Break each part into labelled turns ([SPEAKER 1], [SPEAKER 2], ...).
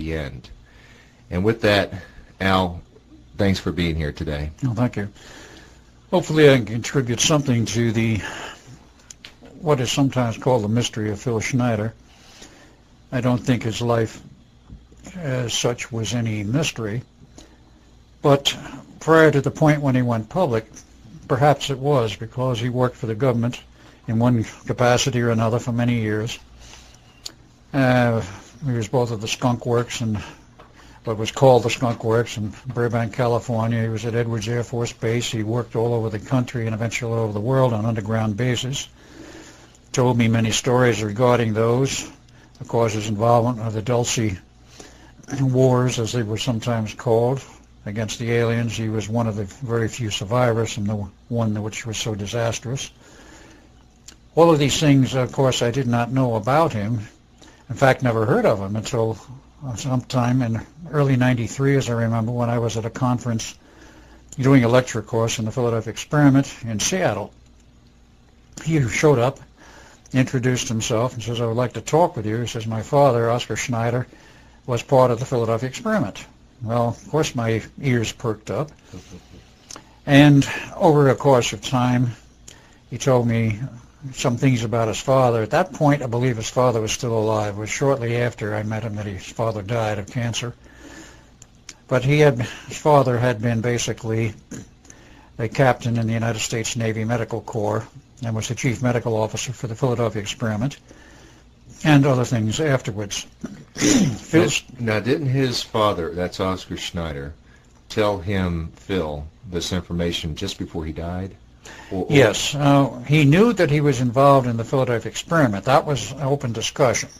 [SPEAKER 1] the end. And with that, Al, thanks for being here today.
[SPEAKER 2] Oh, thank you. Hopefully I can contribute something to what is sometimes called the mystery of Phil Schneider. I don't think his life as such was any mystery, but prior to the point when he went public, perhaps it was, because he worked for the government in one capacity or another for many years. He was both at the Skunk Works and what was called the Skunk Works in Burbank, California. He was at Edwards Air Force Base. He worked all over the country and eventually all over the world on underground bases. Told me many stories regarding those. Of course, his involvement with the Dulce Wars, as they were sometimes called, against the aliens. He was one of the very few survivors from the one which was so disastrous. All of these things, of course, I did not know about him. In fact, never heard of him until sometime in early '93, as I remember, when I was at a conference doing a lecture course in the Philadelphia Experiment in Seattle. He showed up, introduced himself, and says, "I would like to talk with you." He says, "My father, Oscar Schneider, was part of the Philadelphia Experiment." Well, of course, my ears perked up. And over a course of time, he told me some things about his father. At that point, I believe his father was still alive. It was shortly after I met him that his father died of cancer. But his father had been basically a captain in the United States Navy Medical Corps and was the chief medical officer for the Philadelphia Experiment and other things afterwards.
[SPEAKER 1] Now, didn't his father, that's Oscar Schneider, tell him, Phil, this information just before he died?
[SPEAKER 2] Yes. He knew that he was involved in the Philadelphia Experiment. That was an open discussion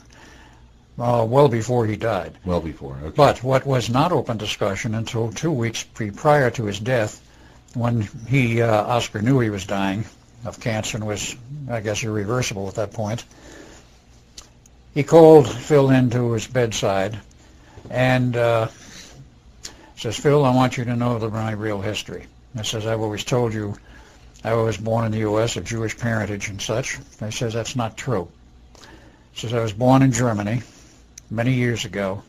[SPEAKER 2] well before he died.
[SPEAKER 1] Well before, okay.
[SPEAKER 2] But what was not open discussion until 2 weeks prior to his death, when Oscar knew he was dying of cancer and was, I guess, irreversible at that point, he called Phil into his bedside and says, "Phil, I want you to know my real history." I says, "I've always told you I was born in the U.S. of Jewish parentage and such." I says, "That's not true." He says, "I was born in Germany many years ago.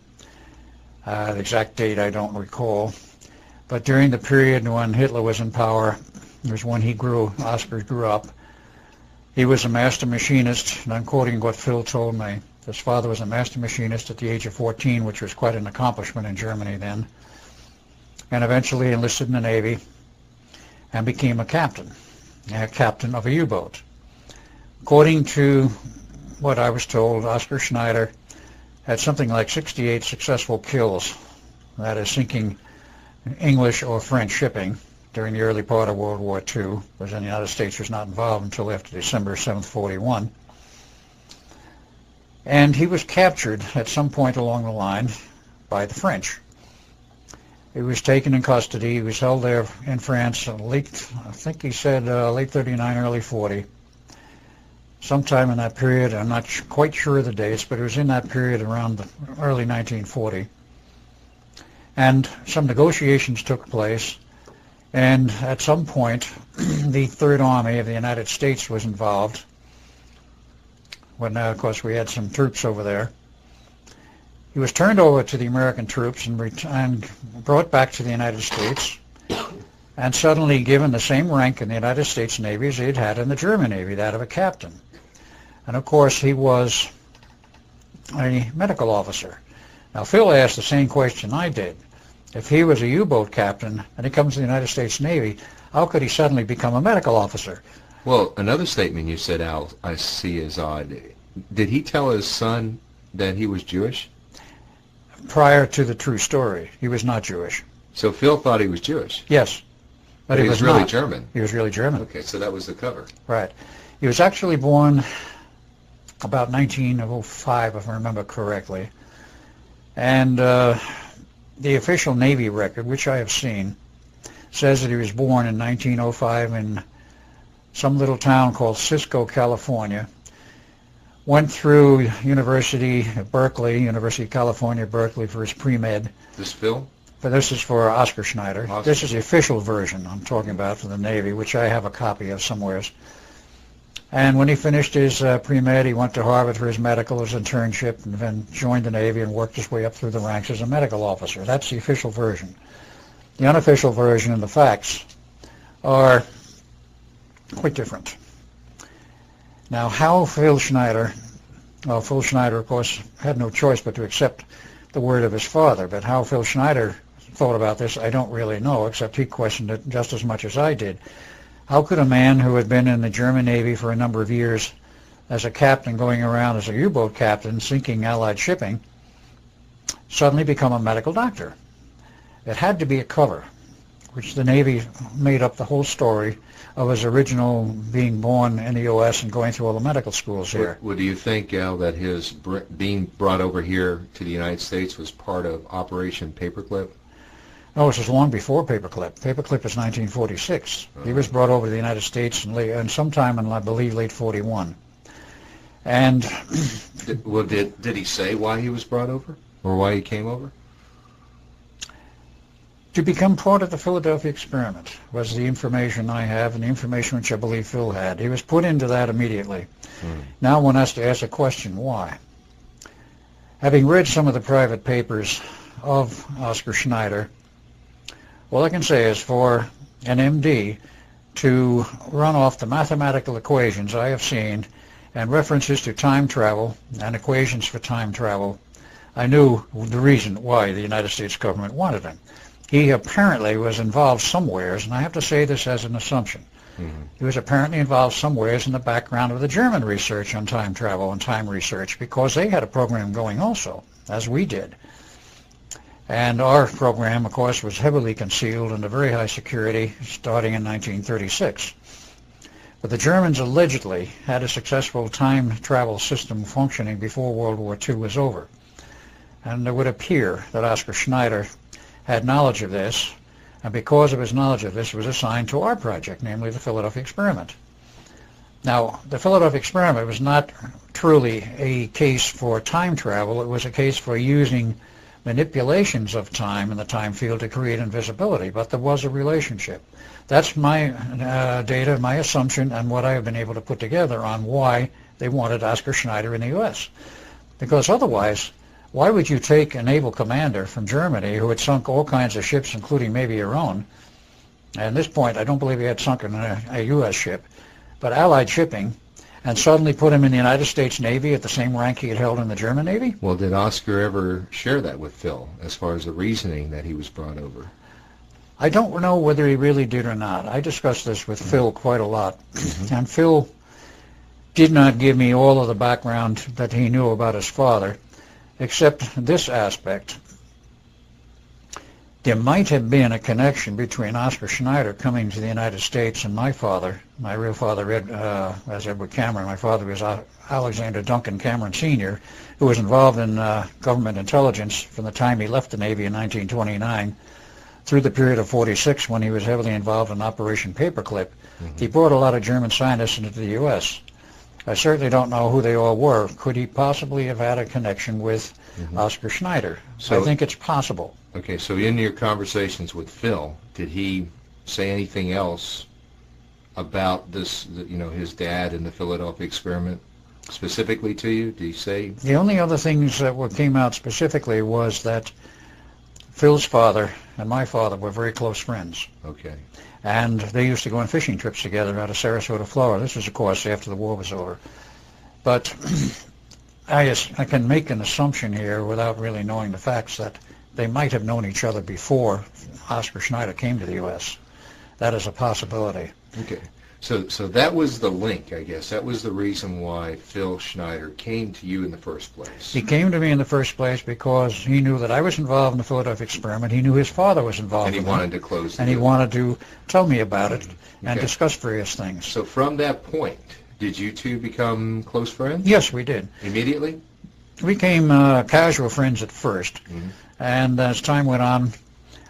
[SPEAKER 2] The exact date I don't recall. But during the period when Hitler was in power, it was when Oscar grew up. He was a master machinist, and I'm quoting what Phil told me. His father was a master machinist at the age of 14, which was quite an accomplishment in Germany then, and eventually enlisted in the Navy and became a captain of a U-boat. According to what I was told, Oscar Schneider had something like 68 successful kills, that is, sinking English or French shipping during the early part of World War II, because the United States was not involved until after December 7th, 41. And he was captured at some point along the line by the French. He was taken in custody. He was held there in France late 39, early 40. Sometime in that period, I'm not quite sure of the dates, but it was in that period around the early 1940. And some negotiations took place, and at some point, the Third Army of the United States was involved. When, of course, we had some troops over there. He was turned over to the American troops and brought back to the United States, and suddenly given the same rank in the United States Navy as he had had in the German Navy, that of a captain. And of course, he was a medical officer. Now, Phil asked the same question I did. If he was a U-boat captain and he comes to the United States Navy, how could he suddenly become a medical officer?
[SPEAKER 1] Well, another statement you said, Al, I see is odd. Did he tell his son that he was Jewish?
[SPEAKER 2] Prior to the true story, he was not Jewish.
[SPEAKER 1] So Phil thought he was Jewish?
[SPEAKER 2] Yes.
[SPEAKER 1] But he was really German?
[SPEAKER 2] He was really German.
[SPEAKER 1] Okay, so that was the cover.
[SPEAKER 2] Right. He was actually born about 1905, if I remember correctly. And the official Navy record, which I have seen, says that he was born in 1905 in some little town called Cisco, California. Went through University of California, Berkeley for his pre-med.
[SPEAKER 1] This Phil?
[SPEAKER 2] But this is for Oscar Schneider.
[SPEAKER 1] Oscar.
[SPEAKER 2] This is the official version I'm talking about for the Navy, which I have a copy of somewhere. And when he finished his pre-med, he went to Harvard for his medical, his internship, and then joined the Navy and worked his way up through the ranks as a medical officer. That's the official version. The unofficial version and the facts are quite different. Now, how Phil Schneider, of course, had no choice but to accept the word of his father, but how Phil Schneider thought about this, I don't really know, except he questioned it just as much as I did. How could a man who had been in the German Navy for a number of years as a captain, going around as a U-boat captain, sinking Allied shipping, suddenly become a medical doctor? It had to be a cover, which the Navy made up the whole story of his original being born in the U.S. and going through all the medical schools here.
[SPEAKER 1] Well, do you think, Al, that his being brought over here to the United States was part of Operation Paperclip?
[SPEAKER 2] No, this was long before Paperclip. Paperclip is 1946. He was brought over to the United States in sometime in, I believe, late 41. And
[SPEAKER 1] did he say why he was brought over, or why he came over?
[SPEAKER 2] To become part of the Philadelphia experiment was the information I have, and the information which I believe Phil had. He was put into that immediately. Now one has to ask the question, why? Having read some of the private papers of Oscar Schneider, all I can say is for an MD to run off the mathematical equations I have seen and references to time travel and equations for time travel, I knew the reason why the United States government wanted him. He apparently was involved somewheres, and I have to say this as an assumption. He was apparently involved somewheres in the background of the German research on time travel and time research, because they had a program going also, as we did. And our program, of course, was heavily concealed under very high security starting in 1936. But the Germans allegedly had a successful time travel system functioning before World War II was over. And it would appear that Oscar Schneider had knowledge of this, and because of his knowledge of this, was assigned to our project, namely the Philadelphia experiment. Now, the Philadelphia experiment was not truly a case for time travel. It was a case for using manipulations of time in the time field to create invisibility, but there was a relationship. That's my data, my assumption, and what I have been able to put together on why they wanted Oscar Schneider in the U.S. Because otherwise, why would you take a naval commander from Germany who had sunk all kinds of ships, including maybe your own, and at this point I don't believe he had sunk a U.S. ship, but Allied shipping, and suddenly put him in the United States Navy at the same rank he had held in the German Navy?
[SPEAKER 1] Well, did Oscar ever share that with Phil, as far as the reasoning that he was brought over?
[SPEAKER 2] I don't know whether he really did or not. I discussed this with Phil quite a lot, and Phil did not give me all of the background that he knew about his father, except this aspect. There might have been a connection between Oscar Schneider coming to the United States and my father. My real father, was Edward Cameron. My father was Alexander Duncan Cameron Sr., who was involved in government intelligence from the time he left the Navy in 1929 through the period of 46 when he was heavily involved in Operation Paperclip. He brought a lot of German scientists into the U.S. I certainly don't know who they all were. Could he possibly have had a connection with Oscar Schneider? So I think it's possible.
[SPEAKER 1] Okay, so in your conversations with Phil, did he say anything else about this, his dad and the Philadelphia experiment specifically to you? Did he say?
[SPEAKER 2] The only other things that came out specifically was that Phil's father and my father were very close friends.
[SPEAKER 1] Okay.
[SPEAKER 2] And they used to go on fishing trips together out of Sarasota, Florida. This was, of course, after the war was over. But I can make an assumption here without really knowing the facts that they might have known each other before Oscar Schneider came to the U.S. That is a possibility.
[SPEAKER 1] Okay. So that was the link, I guess. That was the reason why Phil Schneider came to you in the first place.
[SPEAKER 2] He came to me in the first place because he knew that I was involved in the Philadelphia experiment. He knew his father was involved in it.
[SPEAKER 1] And he wanted to close the
[SPEAKER 2] And he wanted to tell me about it and discuss various things.
[SPEAKER 1] So from that point, did you two become close friends?
[SPEAKER 2] Yes, we did.
[SPEAKER 1] Immediately?
[SPEAKER 2] We became casual friends at first. And as time went on,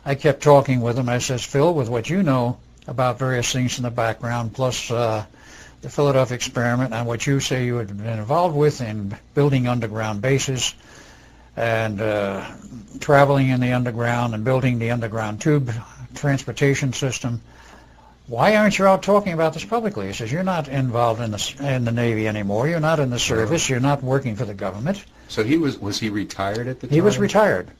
[SPEAKER 2] I kept talking with him. I says, Phil, with what you know about various things in the background, plus the Philadelphia experiment and what you say you had been involved with in building underground bases and traveling in the underground and building the underground tube transportation system, why aren't you out talking about this publicly? He says, you're not involved in the Navy anymore. You're not in the service. You're not working for the government.
[SPEAKER 1] So was he retired at the time?
[SPEAKER 2] He was retired.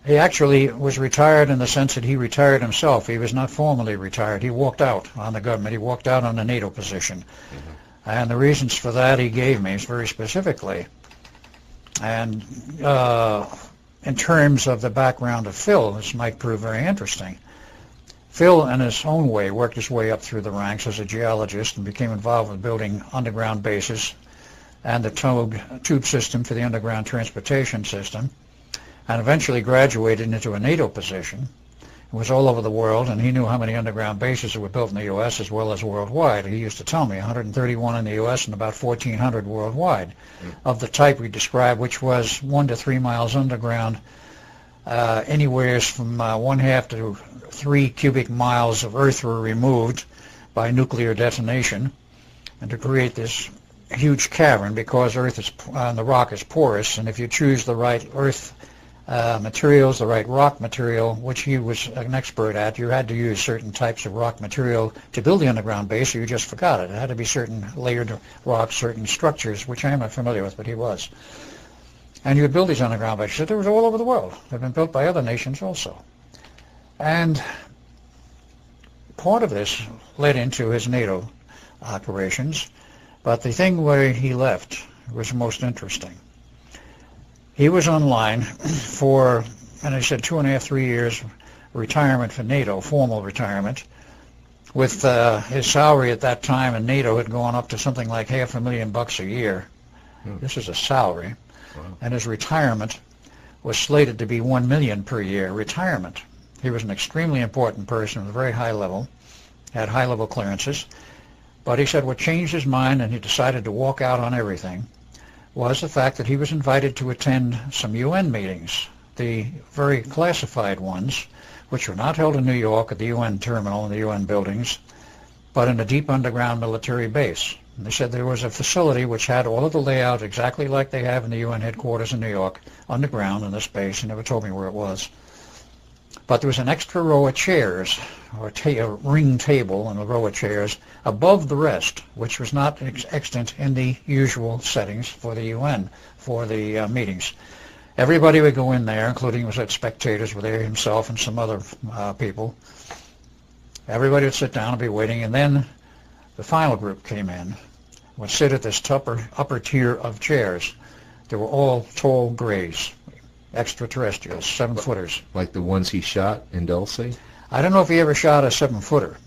[SPEAKER 2] He actually was retired in the sense that he retired himself. He was not formally retired. He walked out on the government. He walked out on the NATO position. Mm-hmm. And the reasons for that he gave me very specifically. And in terms of the background of Phil, this might prove very interesting. Phil, in his own way, worked his way up through the ranks as a geologist and became involved with building underground bases and the tube system for the underground transportation system, and eventually graduated into a NATO position. It was all over the world, and he knew how many underground bases were built in the U.S. as well as worldwide. He used to tell me 131 in the U.S. and about 1,400 worldwide, of the type we described, which was 1 to 3 miles underground, anywhere from 1/2 to 3 cubic miles of earth were removed by nuclear detonation, and to create this huge cavern, because earth is the rock is porous, and if you choose the right earth materials, the right rock material, which he was an expert at, you had to use certain types of rock material to build the underground base, or you just forgot it. It had to be certain layered rocks, certain structures, which I am not familiar with, but he was. And you would build these underground bases. They were all over the world. They've been built by other nations also. And part of this led into his NATO operations, but the thing where he left was most interesting. He was online for, and I said 2.5, 3 years retirement for NATO, formal retirement, with his salary at that time in NATO had gone up to something like $500,000 a year. This is a salary. Wow. And his retirement was slated to be $1 million per year retirement. He was an extremely important person at a very high level, had high-level clearances. But he said what changed his mind, and he decided to walk out on everything, was the fact that he was invited to attend some UN meetings, the very classified ones, which were not held in New York at the UN terminal and the UN buildings, but in a deep underground military base. And they said there was a facility which had all of the layout exactly like they have in the UN headquarters in New York, underground in this base. He never told me where it was. But there was an extra row of chairs, or a ring table and a row of chairs above the rest, which was not extant in the usual settings for the UN, for the meetings. Everybody would go in there, including spectators were there, himself and some other people. Everybody would sit down and be waiting, and then the final group came in, would sit at this upper tier of chairs. They were all tall grays, extraterrestrials, 7-footers.
[SPEAKER 1] Like the ones he shot in Dulce?
[SPEAKER 2] I don't know if he ever shot a 7-footer.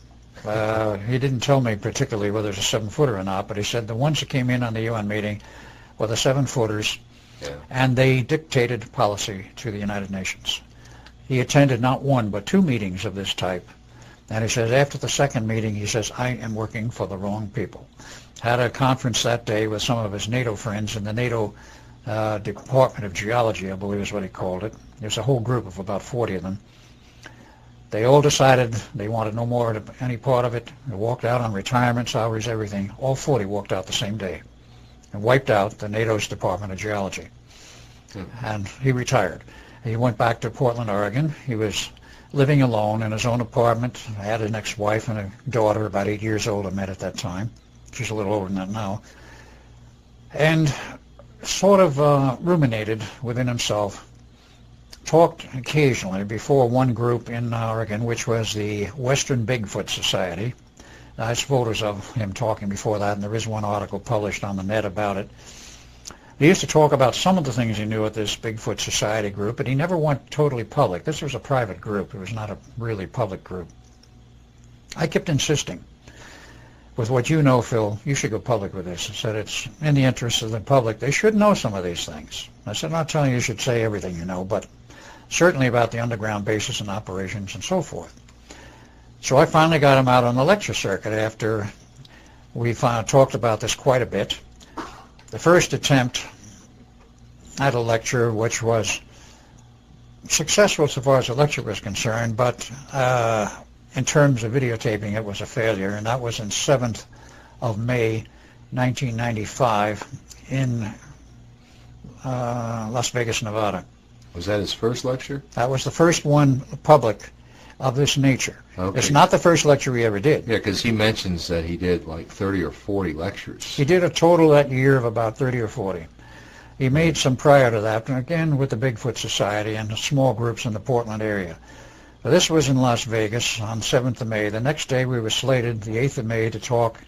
[SPEAKER 2] He didn't tell me particularly whether it was a 7-footer or not, but he said the ones that came in on the UN meeting were the 7-footers, and they dictated policy to the United Nations. He attended not one but 2 meetings of this type, and he says after the second meeting, he says, I am working for the wrong people. Had a conference that day with some of his NATO friends in the NATO Department of Geology, I believe is what he called it. There's a whole group of about 40 of them. They all decided they wanted no more of any part of it. They walked out on retirement, salaries, everything. All 40 walked out the same day and wiped out the NATO's Department of Geology. And he retired. He went back to Portland, Oregon. He was living alone in his own apartment. I had an ex-wife and a daughter, about 8 years old, I met at that time. She's a little older than that now. And sort of ruminated within himself, talked occasionally before one group in Oregon, which was the Western Bigfoot Society. There's photos of him talking before that, and there is one article published on the net about it. He used to talk about some of the things he knew at this Bigfoot Society group, but he never went totally public. This was a private group. It was not a really public group. I kept insisting, with what you know, Phil, you should go public with this. I said it's in the interest of the public. They should know some of these things. I said, I'm not telling you should say everything you know, but certainly about the underground bases and operations and so forth. So I finally got him out on the lecture circuit after we talked about this quite a bit. The first attempt at a lecture, which was successful so far as the lecture was concerned, but in terms of videotaping, it was a failure, and that was on 7th of May, 1995, in Las Vegas, Nevada.
[SPEAKER 1] Was that his first lecture?
[SPEAKER 2] That was the first one public. of this nature.
[SPEAKER 1] Okay.
[SPEAKER 2] It's not the first lecture he ever did.
[SPEAKER 1] Yeah, because he mentions that he did like 30 or 40 lectures.
[SPEAKER 2] He did a total that year of about 30 or 40. He made some prior to that, and again with the Bigfoot Society and the small groups in the Portland area. So this was in Las Vegas on 7th of May. The next day we were slated, the 8th of May, to talk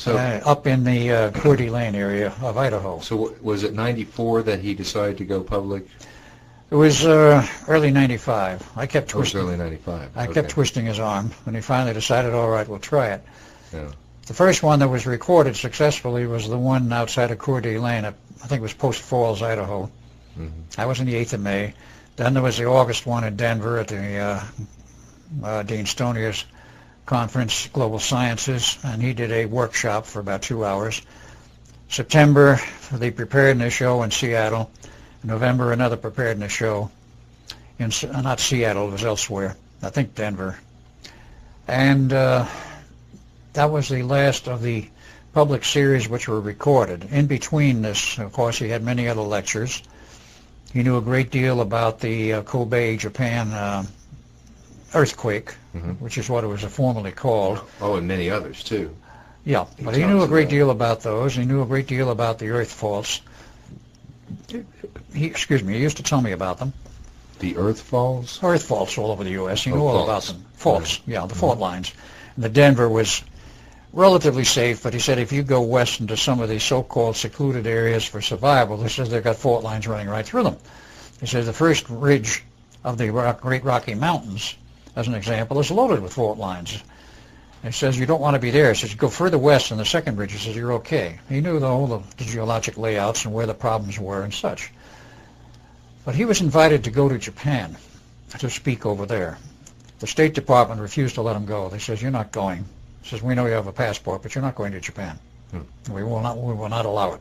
[SPEAKER 2] up in the Coeur d'Alene area of Idaho.
[SPEAKER 1] So was it 94 that he decided to go public?
[SPEAKER 2] It was early 95. I kept twisting.
[SPEAKER 1] It was early 95.
[SPEAKER 2] I kept twisting his arm, and he finally decided, all right, we'll try it.
[SPEAKER 1] Yeah.
[SPEAKER 2] The first one that was recorded successfully was the one outside of Coeur d'Alene. I think it was Post Falls, Idaho.
[SPEAKER 1] Mm-hmm.
[SPEAKER 2] That was on the 8th of May. Then there was the August one in Denver at the Dean Stonier's conference, Global Sciences, and he did a workshop for about 2 hours. September, the preparedness show in Seattle. November, another preparedness show in not Seattle, it was elsewhere. I think Denver. And that was the last of the public series which were recorded. In between this, of course, he had many other lectures. He knew a great deal about the Kobe, Japan earthquake, which is what it was formerly called.
[SPEAKER 1] Oh, and many others, too.
[SPEAKER 2] Yeah, but he knew a great deal about those. He knew a great deal about the earth faults. He used to tell me about them.
[SPEAKER 1] The earth faults?
[SPEAKER 2] Earth faults all over the U.S. He knew all about them. Faults, yeah, the fault lines. And the Denver was relatively safe, but he said if you go west into some of these so-called secluded areas for survival, he says they've got fault lines running right through them. He says the first ridge of the Great Rocky Mountains, as an example, is loaded with fault lines. He says you don't want to be there. He says you go further west in the second ridge. He says you're okay. He knew all the geologic layouts and where the problems were and such. But he was invited to go to Japan to speak over there. The State Department refused to let him go. They says you're not going. He says we know you have a passport, but you're not going to Japan. We will not allow it.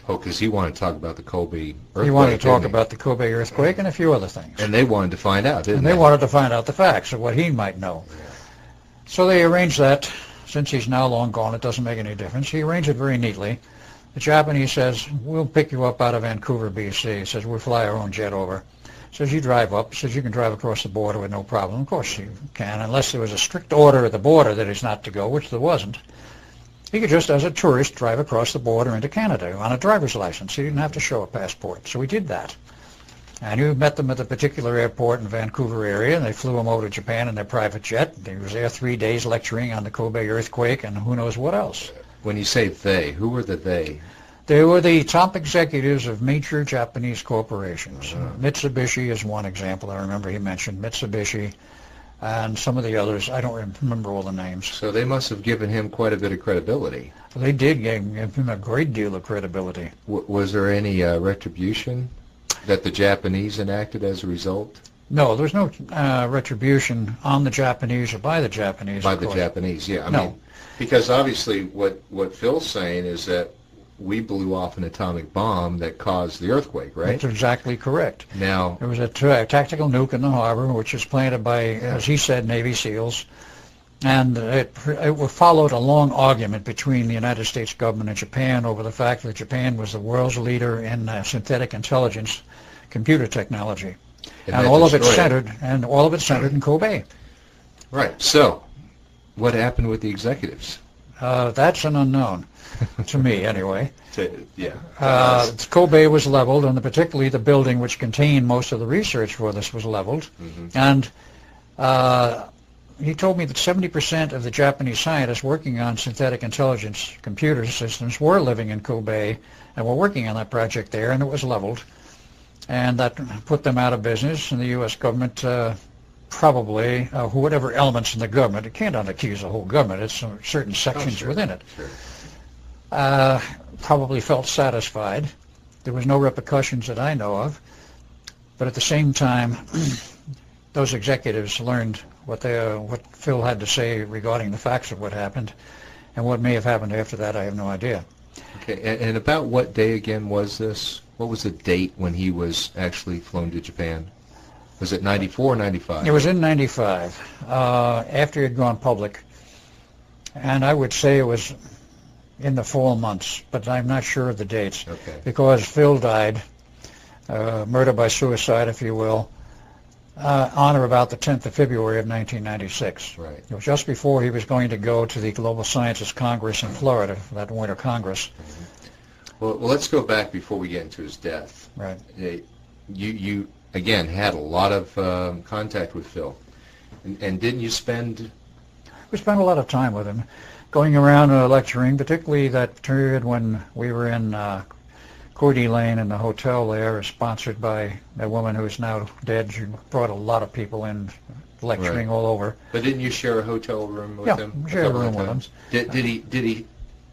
[SPEAKER 1] Oh, because he wanted to talk about the Kobe earthquake.
[SPEAKER 2] He wanted to talk about the Kobe earthquake and a few other things.
[SPEAKER 1] And they wanted to find out, didn't they?
[SPEAKER 2] And they wanted to find out the facts of what he might know. Yeah. So they arranged that. Since he's now long gone, it doesn't make any difference. He arranged it very neatly. The Japanese says, we'll pick you up out of Vancouver, BC. He says, we'll fly our own jet over. He says, you drive up. He says, you can drive across the border with no problem. Of course you can, unless there was a strict order at the border that he's not to go, which there wasn't. He could just, as a tourist, drive across the border into Canada on a driver's license. He didn't have to show a passport. So he did that. And he met them at the particular airport in Vancouver area, and they flew him over to Japan in their private jet. He was there 3 days lecturing on the Kobe earthquake and who knows what else.
[SPEAKER 1] When you say they, who were the they?
[SPEAKER 2] They were the top executives of major Japanese corporations. Mitsubishi is one example. I remember he mentioned Mitsubishi and some of the others. I don't remember all the names.
[SPEAKER 1] So they must have given him quite a bit of credibility.
[SPEAKER 2] They did give him a great deal of credibility.
[SPEAKER 1] Was there any retribution that the Japanese enacted as a result?
[SPEAKER 2] No, there's no retribution on the Japanese or by the Japanese.
[SPEAKER 1] By the Japanese, yeah. I mean, because obviously what Phil's saying is that we blew off an atomic bomb that caused the earthquake, right? That's
[SPEAKER 2] exactly correct.
[SPEAKER 1] Now,
[SPEAKER 2] there was a tactical nuke in the harbor, which was planted by, as he said, Navy SEALs. And it followed a long argument between the United States government and Japan over the fact that Japan was the world's leader in synthetic intelligence computer technology. And all of it centered in Kobe.
[SPEAKER 1] Right. So, what happened with the executives?
[SPEAKER 2] That's an unknown, to me anyway.
[SPEAKER 1] Yeah.
[SPEAKER 2] Kobe was leveled, and particularly the building which contained most of the research for this was leveled. And he told me that 70% of the Japanese scientists working on synthetic intelligence computer systems were living in Kobe and were working on that project there, and it was leveled. And that put them out of business, and the U.S. government probably, whatever elements in the government, it can't accuse the whole government, it's certain sections within it, probably felt satisfied. There was no repercussions that I know of, but at the same time, those executives learned what Phil had to say regarding the facts of what happened, and what may have happened after that, I have no idea.
[SPEAKER 1] Okay, and about what day again was this? What was the date when he was actually flown to Japan? Was it 94 or 95?
[SPEAKER 2] It was in 95, after he had gone public, and I would say it was in the fall months, but I'm not sure of the dates, because Phil died, murder by suicide, if you will, on or about the 10th of February of 1996.
[SPEAKER 1] Right.
[SPEAKER 2] It was just before he was going to go to the Global Sciences Congress in Florida, that Winter Congress.
[SPEAKER 1] Well, let's go back before we get into his death.
[SPEAKER 2] Right.
[SPEAKER 1] You again, had a lot of contact with Phil. And didn't you spend...
[SPEAKER 2] We spent a lot of time with him, going around lecturing, particularly that period when we were in Cordy Lane in the hotel there, sponsored by a woman who is now dead. She brought a lot of people in lecturing all over.
[SPEAKER 1] But didn't you share a hotel room with him?
[SPEAKER 2] Yeah, shared a room with him.
[SPEAKER 1] Did he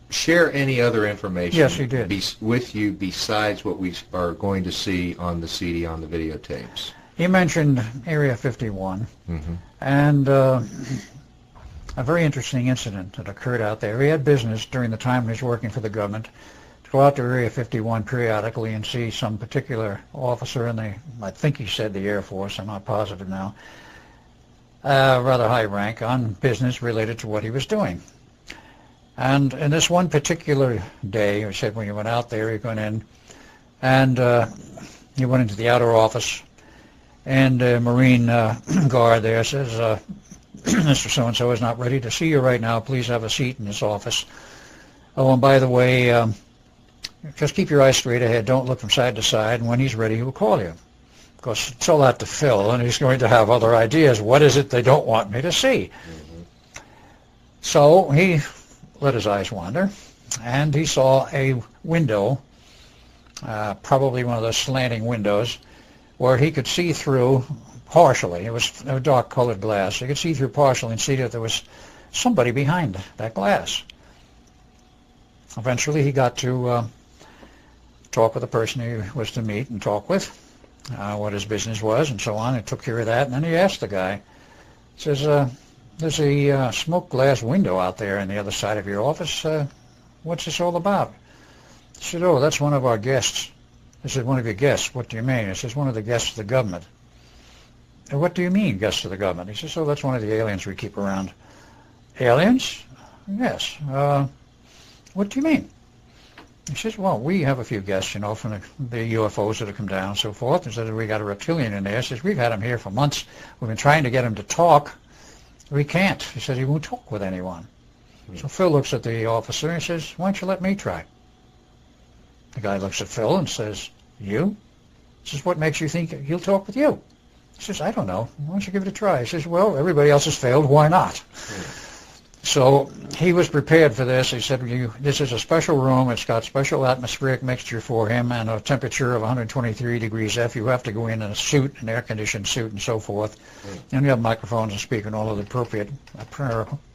[SPEAKER 1] share any other information?
[SPEAKER 2] Yes, he did.
[SPEAKER 1] With you besides what we are going to see on the CD, on the videotapes?
[SPEAKER 2] He mentioned Area 51, and a very interesting incident that occurred out there. He had business during the time he was working for the government to go out to Area 51 periodically and see some particular officer in the, I think he said the Air Force, I'm not positive now, rather high rank, on business related to what he was doing. And in this one particular day, he said when he went out there, he went in, and he went into the outer office, and a Marine guard there says, Mr. So-and-so is not ready to see you right now. Please have a seat in his office. Oh, and by the way, just keep your eyes straight ahead. Don't look from side to side, and when he's ready, he will call you. Of course, it's all out to Phil, and he's going to have other ideas. What is it they don't want me to see? So he let his eyes wander, and he saw a window, probably one of those slanting windows, where he could see through partially. It was a dark-colored glass. He could see through partially and see that there was somebody behind that glass. Eventually, he got to talk with the person he was to meet and talk with, what his business was and so on. He took care of that, and then he asked the guy, he says, there's a smoked glass window out there on the other side of your office. What's this all about? He said, oh, that's one of our guests. I said, one of your guests? What do you mean? He says, one of the guests of the government. What do you mean, guests of the government? He says, oh, that's one of the aliens we keep around. Aliens? Yes. What do you mean? He says, well, we have a few guests, you know, from the UFOs that have come down and so forth. He said, we got a reptilian in there. He says, we've had him here for months. We've been trying to get him to talk. We can't. He said, he won't talk with anyone. So Phil looks at the officer and says, why don't you let me try? The guy looks at Phil and says, you? He says, what makes you think he'll talk with you? He says, I don't know. Why don't you give it a try? He says, well, everybody else has failed. Why not? So he was prepared for this. He said, this is a special room. It's got special atmospheric mixture for him and a temperature of 123 degrees F. You have to go in a suit, an air-conditioned suit and so forth. And you have microphones and speak and all of the appropriate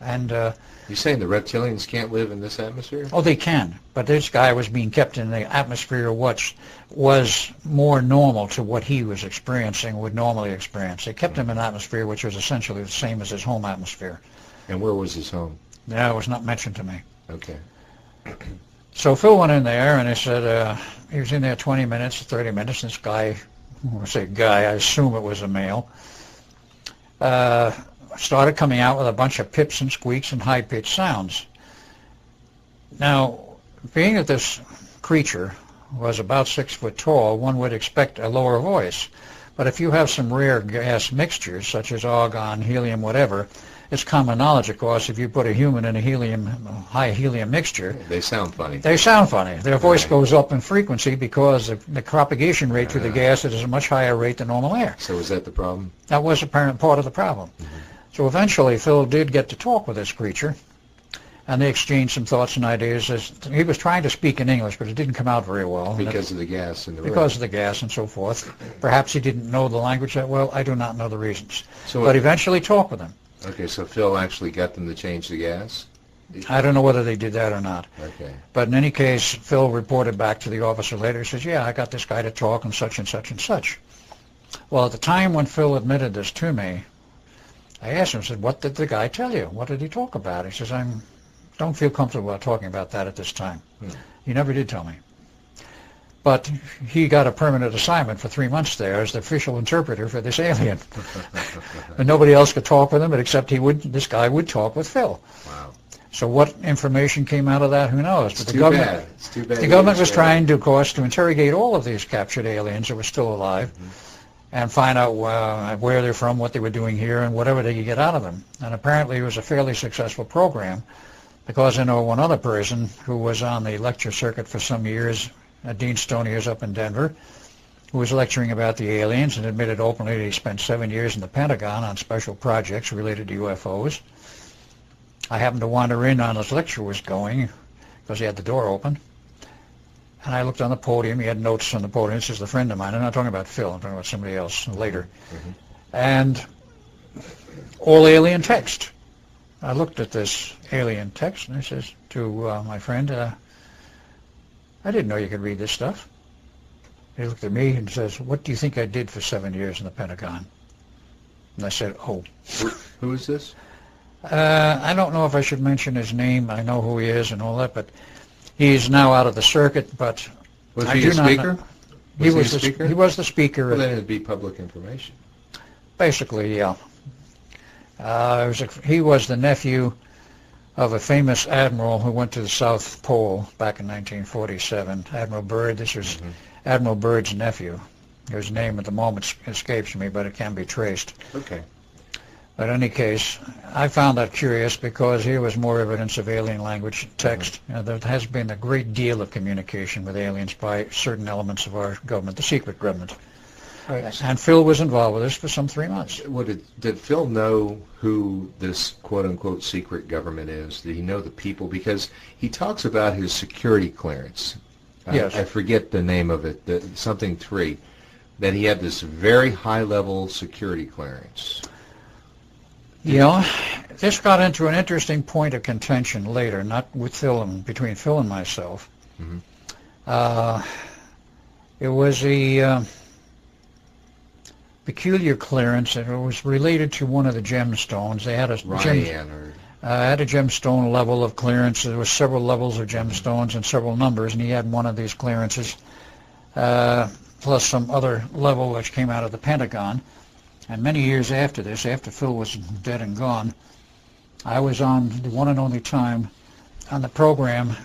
[SPEAKER 2] and
[SPEAKER 1] you're saying the reptilians can't live in this atmosphere?
[SPEAKER 2] Oh, they can. But this guy was being kept in the atmosphere which was more normal to what he was experiencing, would normally experience. They kept him in an atmosphere which was essentially the same as his home atmosphere.
[SPEAKER 1] And where was his home?
[SPEAKER 2] Yeah, it was not mentioned to me.
[SPEAKER 1] Okay.
[SPEAKER 2] So Phil went in there, and he said he was in there 20 minutes, 30 minutes. This guy, when I say guy, I assume it was a male, started coming out with a bunch of pips and squeaks and high-pitched sounds. Now, being that this creature was about 6 foot tall, one would expect a lower voice. But if you have some rare gas mixtures, such as argon, helium, whatever, it's common knowledge, of course, if you put a human in a high helium mixture,
[SPEAKER 1] they sound funny.
[SPEAKER 2] They sound funny. Their voice goes up in frequency because the propagation rate through the gas is a much higher rate than normal air.
[SPEAKER 1] So is that the problem?
[SPEAKER 2] That was apparent part of the problem. So eventually Phil did get to talk with this creature, and they exchanged some thoughts and ideas. He was trying to speak in English, but it didn't come out very well.
[SPEAKER 1] Because of the gas in the room.
[SPEAKER 2] Because of the gas and so forth. Perhaps he didn't know the language that well. I do not know the reasons. But eventually talked with him.
[SPEAKER 1] Okay, so Phil actually got them to change the gas?
[SPEAKER 2] I don't know whether they did that or not.
[SPEAKER 1] Okay.
[SPEAKER 2] But in any case, Phil reported back to the officer later. He says, yeah, I got this guy to talk and such and such and such. Well, at the time when Phil admitted this to me, I asked him, I said, what did the guy tell you? What did he talk about? He says, I don't feel comfortable about talking about that at this time. He never did tell me. But he got a permanent assignment for 3 months there as the official interpreter for this alien. And nobody else could talk with him, but except this guy would talk with Phil.
[SPEAKER 1] Wow.
[SPEAKER 2] So what information came out of that, who knows?
[SPEAKER 1] But the government,
[SPEAKER 2] the government was trying to, of course, to interrogate all of these captured aliens that were still alive. and find out where they're from, what they were doing here, and whatever they could get out of them. And apparently it was a fairly successful program, because I know one other person who was on the lecture circuit for some years, Dean Stoniers up in Denver, who was lecturing about the aliens and admitted openly that he spent 7 years in the Pentagon on special projects related to UFOs. I happened to wander in on his lecture was going, because he had the door open. And I looked on the podium. He had notes on the podium. This is a friend of mine. I'm not talking about Phil. I'm talking about somebody else later.
[SPEAKER 1] Mm-hmm.
[SPEAKER 2] And all alien text. I looked at this alien text, and I says to my friend, I didn't know you could read this stuff. He looked at me and says, what do you think I did for 7 years in the Pentagon? And I said, oh.
[SPEAKER 1] Who is this?
[SPEAKER 2] I don't know if I should mention his name. I know who he is and all that, but he's now out of the circuit, but
[SPEAKER 1] was he a speaker?
[SPEAKER 2] He was the speaker. He was the speaker.
[SPEAKER 1] Well, then it'd be public information.
[SPEAKER 2] Basically, yeah. He was the nephew of a famous admiral who went to the South Pole back in 1947. Admiral Byrd. This was Admiral Byrd's nephew. His name at the moment escapes me, but it can be traced.
[SPEAKER 1] Okay.
[SPEAKER 2] But in any case, I found that curious because here was more evidence of alien language text. There has been a great deal of communication with aliens by certain elements of our government, the secret government. Right. And Phil was involved with this for some 3 months.
[SPEAKER 1] Did Phil know who this quote-unquote secret government is? Did he know the people? Because he talks about his security clearance.
[SPEAKER 2] Yes.
[SPEAKER 1] I forget the name of it, something 3, that he had this very high-level security clearance.
[SPEAKER 2] Yeah, this got into an interesting point of contention later, not with Phil and between Phil and myself.
[SPEAKER 1] Mm-hmm.
[SPEAKER 2] It was a peculiar clearance, and it was related to one of the gemstones. They had a gemstone level of clearance. There were several levels of gemstones and several numbers, and he had one of these clearances, plus some other level which came out of the Pentagon. And many years after this, after Phil was dead and gone, I was on the one and only time on the program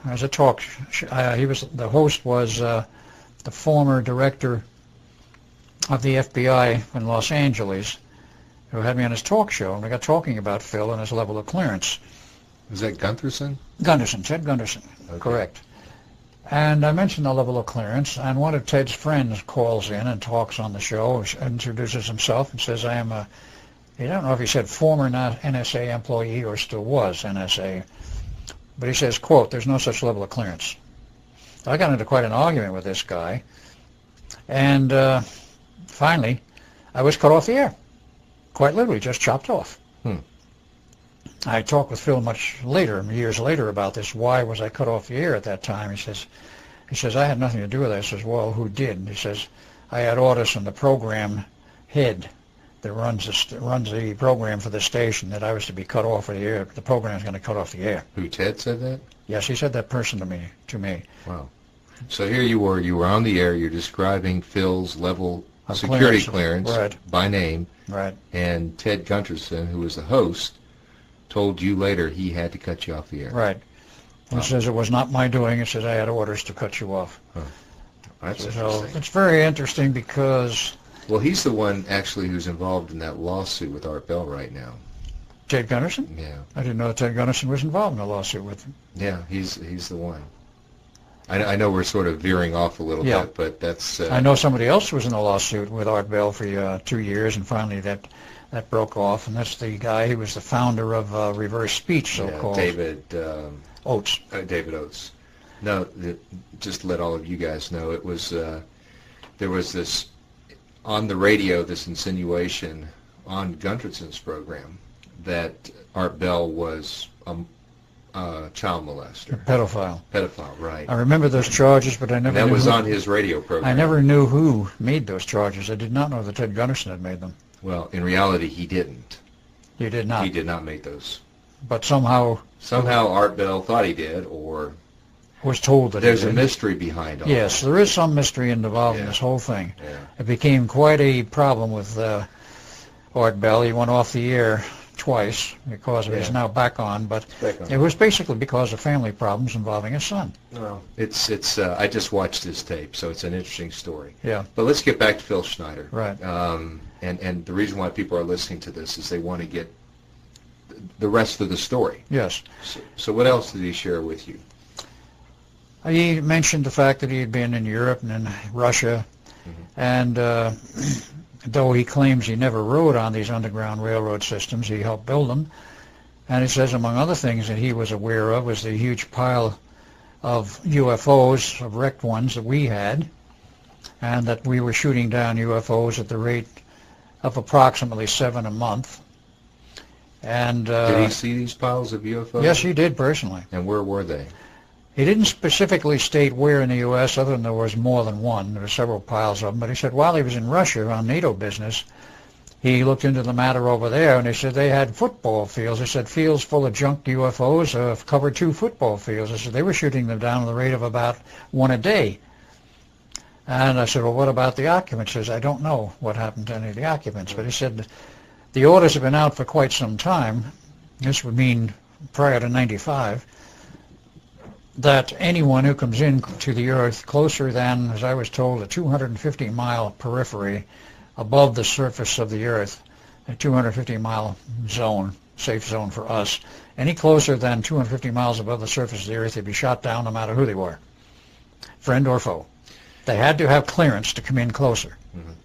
[SPEAKER 2] as a talk. The host was the former director of the FBI in Los Angeles, who had me on his talk show, and we got talking about Phil and his level of clearance.
[SPEAKER 1] Was that Gunderson?
[SPEAKER 2] Gunderson, Ted Gunderson,
[SPEAKER 1] okay.
[SPEAKER 2] Correct. And I mentioned the level of clearance, and one of Ted's friends calls in and talks on the show, introduces himself and says, I am I don't know if he said former NSA employee or still was NSA, but he says, quote, there's no such level of clearance. I got into quite an argument with this guy, and finally, I was cut off the air. Quite literally, just chopped off. I talked with Phil much later, years later, about this. Why was I cut off the air at that time? He says, I had nothing to do with it. I says, well, who did? He says, I had orders from the program head that runs the program for the station that I was to be cut off of the air. The program is going to cut off the air.
[SPEAKER 1] Who, Ted said that?
[SPEAKER 2] Yes, he said that person to me.
[SPEAKER 1] Wow. So here you were on the air, you're describing Phil's level of security clearance
[SPEAKER 2] right.
[SPEAKER 1] by name.
[SPEAKER 2] Right.
[SPEAKER 1] And Ted Gunderson, who was the host, told you later he had to cut you off the air.
[SPEAKER 2] Right. He says it was not my doing. He says I had orders to cut you off.
[SPEAKER 1] Huh. That's
[SPEAKER 2] so
[SPEAKER 1] interesting.
[SPEAKER 2] It's very interesting because...
[SPEAKER 1] Well, he's the one actually who's involved in that lawsuit with Art Bell right now.
[SPEAKER 2] Ted Gunderson?
[SPEAKER 1] Yeah.
[SPEAKER 2] I didn't know Ted Gunderson was involved in a lawsuit with him.
[SPEAKER 1] Yeah, he's the one. I know we're sort of veering off a little bit, but that's...
[SPEAKER 2] I know somebody else was in a lawsuit with Art Bell for 2 years, and finally that broke off, and that's the guy who was the founder of reverse speech, so-called.
[SPEAKER 1] David...
[SPEAKER 2] Oates.
[SPEAKER 1] David Oates. No, just to let all of you guys know, it was... there was this... On the radio, this insinuation on Gunderson's program that Art Bell was... child molester.
[SPEAKER 2] Pedophile,
[SPEAKER 1] right.
[SPEAKER 2] I remember those charges, but I never knew
[SPEAKER 1] that was on his radio program.
[SPEAKER 2] I never knew who made those charges. I did not know that Ted Gunderson had made them.
[SPEAKER 1] Well, in reality, he didn't.
[SPEAKER 2] He did not?
[SPEAKER 1] He did not make those.
[SPEAKER 2] But somehow
[SPEAKER 1] Art Bell thought he did, or...
[SPEAKER 2] was told that
[SPEAKER 1] there's a mystery behind all
[SPEAKER 2] Yes,
[SPEAKER 1] that.
[SPEAKER 2] There is some mystery involved in this whole thing.
[SPEAKER 1] Yeah.
[SPEAKER 2] It became quite a problem with Art Bell. He went off the air twice because of it. He's now back on, but
[SPEAKER 1] Back on.
[SPEAKER 2] it was basically because of family problems involving his son.
[SPEAKER 1] Well, it's. I just watched this tape, so it's an interesting story.
[SPEAKER 2] Yeah.
[SPEAKER 1] But let's get back to Phil Schneider.
[SPEAKER 2] Right.
[SPEAKER 1] And the reason why people are listening to this is they want to get the rest of the story.
[SPEAKER 2] Yes.
[SPEAKER 1] So what else did he share with you?
[SPEAKER 2] He mentioned the fact that he had been in Europe and in Russia, and though he claims he never rode on these underground railroad systems, he helped build them. And he says, among other things that he was aware of, was the huge pile of UFOs, of wrecked ones that we had, and that we were shooting down UFOs at the rate of approximately 7 a month. And
[SPEAKER 1] did he see these piles of UFOs?
[SPEAKER 2] Yes, he did personally.
[SPEAKER 1] And where were they?
[SPEAKER 2] He didn't specifically state where in the U.S., other than there was more than one. There were several piles of them. But he said while he was in Russia on NATO business, he looked into the matter over there, and he said they had football fields. He said fields full of junk UFOs covered 2 football fields. I said they were shooting them down at the rate of about 1 a day. And I said, well, what about the occupants? He says, I don't know what happened to any of the occupants. But he said the orders have been out for quite some time. This would mean prior to 95. That anyone who comes in to the Earth closer than, as I was told, a 250-mile periphery above the surface of the Earth, a 250-mile zone, safe zone for us, any closer than 250 miles above the surface of the Earth, they'd be shot down no matter who they were, friend or foe. They had to have clearance to come in closer,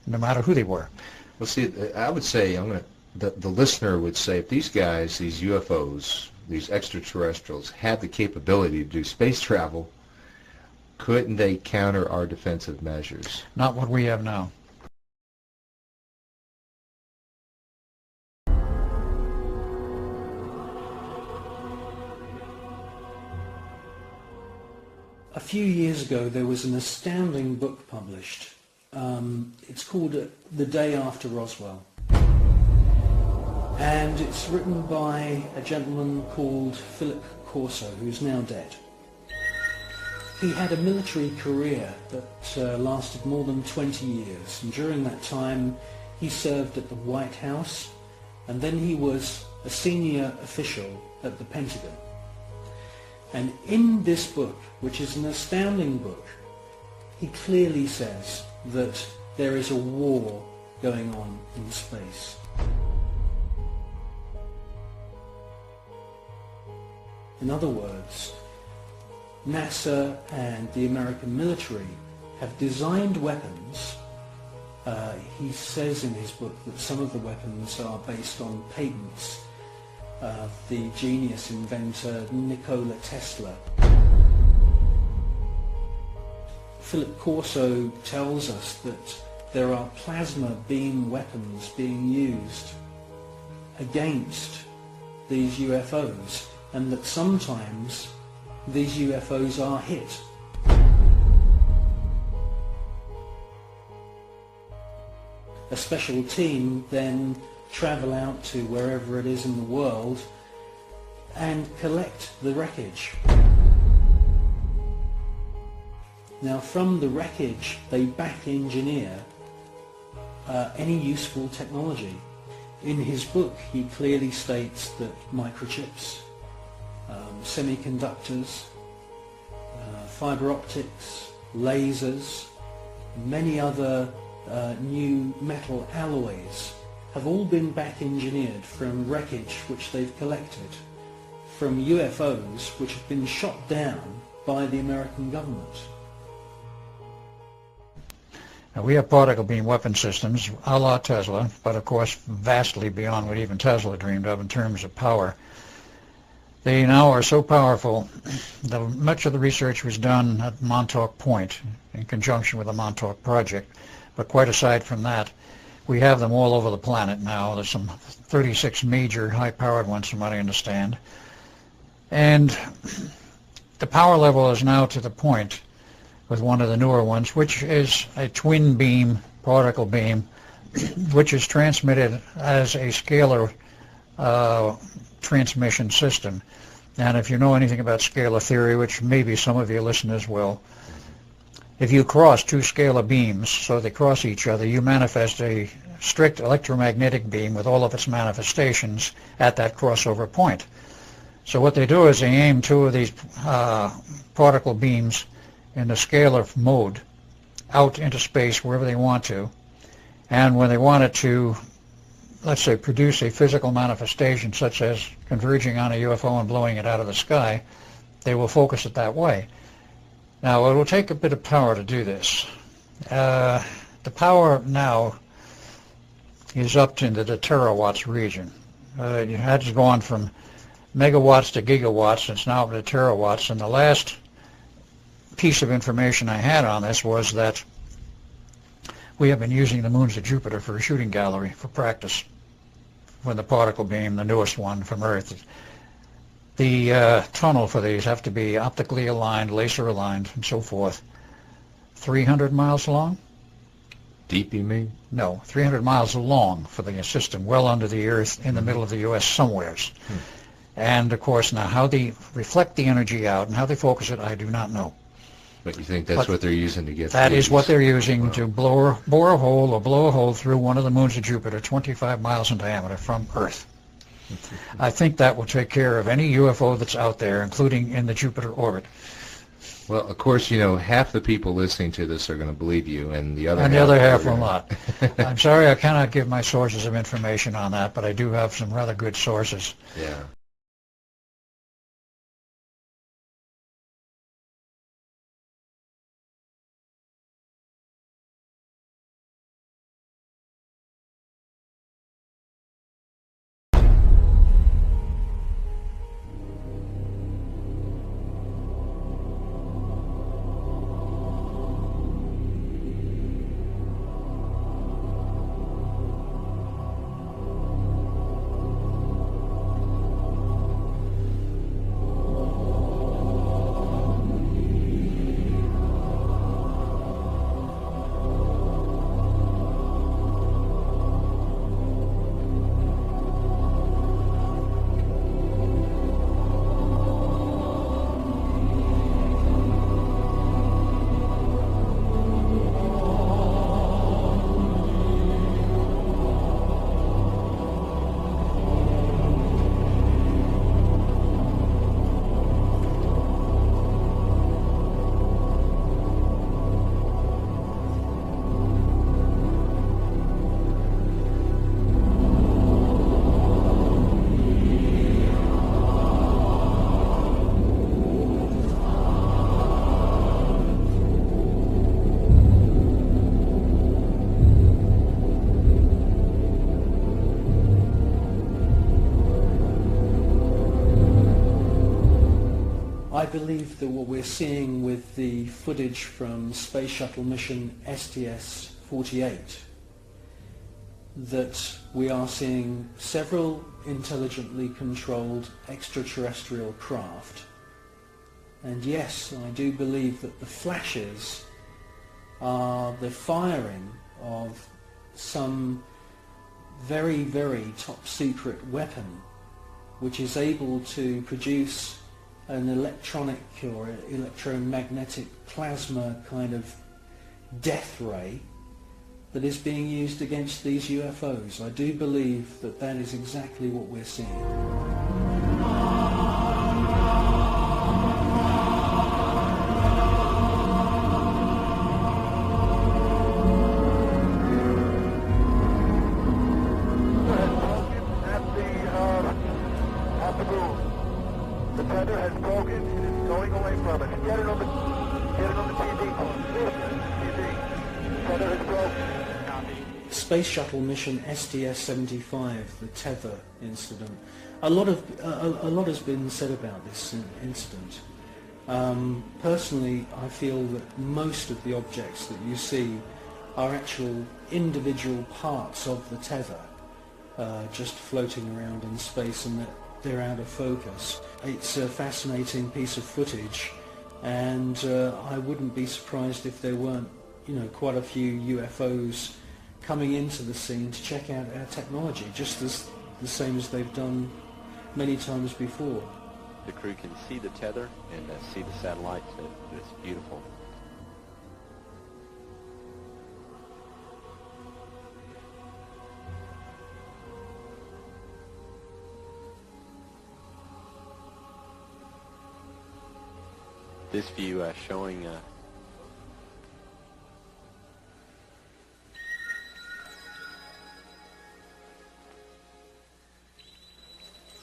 [SPEAKER 2] no matter who they were.
[SPEAKER 1] Well, see, I would say, the listener would say, if these guys, these UFOs, these extraterrestrials, had the capability to do space travel, couldn't they counter our defensive measures?
[SPEAKER 2] Not what we have now.
[SPEAKER 3] A few years ago, there was an astounding book published. It's called The Day After Roswell. And it's written by a gentleman called Philip Corso, who's now dead. He had a military career that lasted more than 20 years. And during that time, he served at the White House, and then he was a senior official at the Pentagon. And in this book, which is an astounding book, he clearly says that there is a war going on in space. In other words, NASA and the American military have designed weapons. He says in his book that some of the weapons are based on patents of the genius inventor Nikola Tesla. Philip Corso tells us that there are plasma beam weapons being used against these UFOs, and that sometimes these UFOs are hit. A special team then travel out to wherever it is in the world and collect the wreckage. Now from the wreckage they back engineer any useful technology. In his book he clearly states that microchips, semiconductors, fiber optics, lasers, many other new metal alloys have all been back engineered from wreckage which they've collected from UFOs which have been shot down by the American government.
[SPEAKER 2] Now, we have particle beam weapon systems a la Tesla, but of course vastly beyond what even Tesla dreamed of in terms of power. They now are so powerful that much of the research was done at Montauk Point in conjunction with the Montauk Project. But quite aside from that, we have them all over the planet now. There's some 36 major high-powered ones from what I understand. And the power level is now to the point with one of the newer ones, which is a twin beam, particle beam, which is transmitted as a scalar transmission system. And if you know anything about scalar theory, which maybe some of your listeners will, if you cross two scalar beams so they cross each other, you manifest a strict electromagnetic beam with all of its manifestations at that crossover point. So what they do is they aim two of these particle beams in the scalar mode out into space wherever they want to, and when they want it to, let's say, produce a physical manifestation such as converging on a UFO and blowing it out of the sky, they will focus it that way. Now, it will take a bit of power to do this. The power now is up into the terawatts region. It has gone from megawatts to gigawatts. It's now up to terawatts. And the last piece of information I had on this was that we have been using the moons of Jupiter for a shooting gallery for practice with the particle beam, the newest one from Earth. The tunnel for these have to be optically aligned, laser aligned, and so forth. 300 miles long?
[SPEAKER 1] Deep, you mean?
[SPEAKER 2] No, 300 miles long for the system, well under the Earth, in the middle of the U.S. somewheres. And, of course, now how they reflect the energy out and how they focus it, I do not know.
[SPEAKER 1] But you think that's what they're using to get
[SPEAKER 2] that
[SPEAKER 1] these?
[SPEAKER 2] Is what they're using to bore a hole or blow a hole through one of the moons of Jupiter, 25 miles in diameter from Earth. I think that will take care of any UFO that's out there, including in the Jupiter orbit.
[SPEAKER 1] Well, of course, you know, half the people listening to this are going to believe you, and the other
[SPEAKER 2] half will not. I'm sorry I cannot give my sources of information on that, but I do have some rather good sources.
[SPEAKER 1] Yeah.
[SPEAKER 3] I believe that what we're seeing with the footage from Space Shuttle mission STS-48, that we are seeing several intelligently controlled extraterrestrial craft. And yes, I do believe that the flashes are the firing of some very, very top secret weapon which is able to produce an electronic or electromagnetic plasma kind of death ray that is being used against these UFOs. I do believe that that is exactly what we're seeing.
[SPEAKER 4] The tether has broken and it's going away from it. Get it on the TV. The tether has broken. Copy.
[SPEAKER 3] Space Shuttle mission STS-75, the tether incident. A lot has been said about this incident. Personally, I feel that most of the objects that you see are actual individual parts of the tether, just floating around in space, and that they're out of focus. It's a fascinating piece of footage, and I wouldn't be surprised if there weren't, quite a few UFOs coming into the scene to check out our technology, just as the same as they've done many times before.
[SPEAKER 5] The crew can see the tether and see the satellites. It's beautiful. this view showing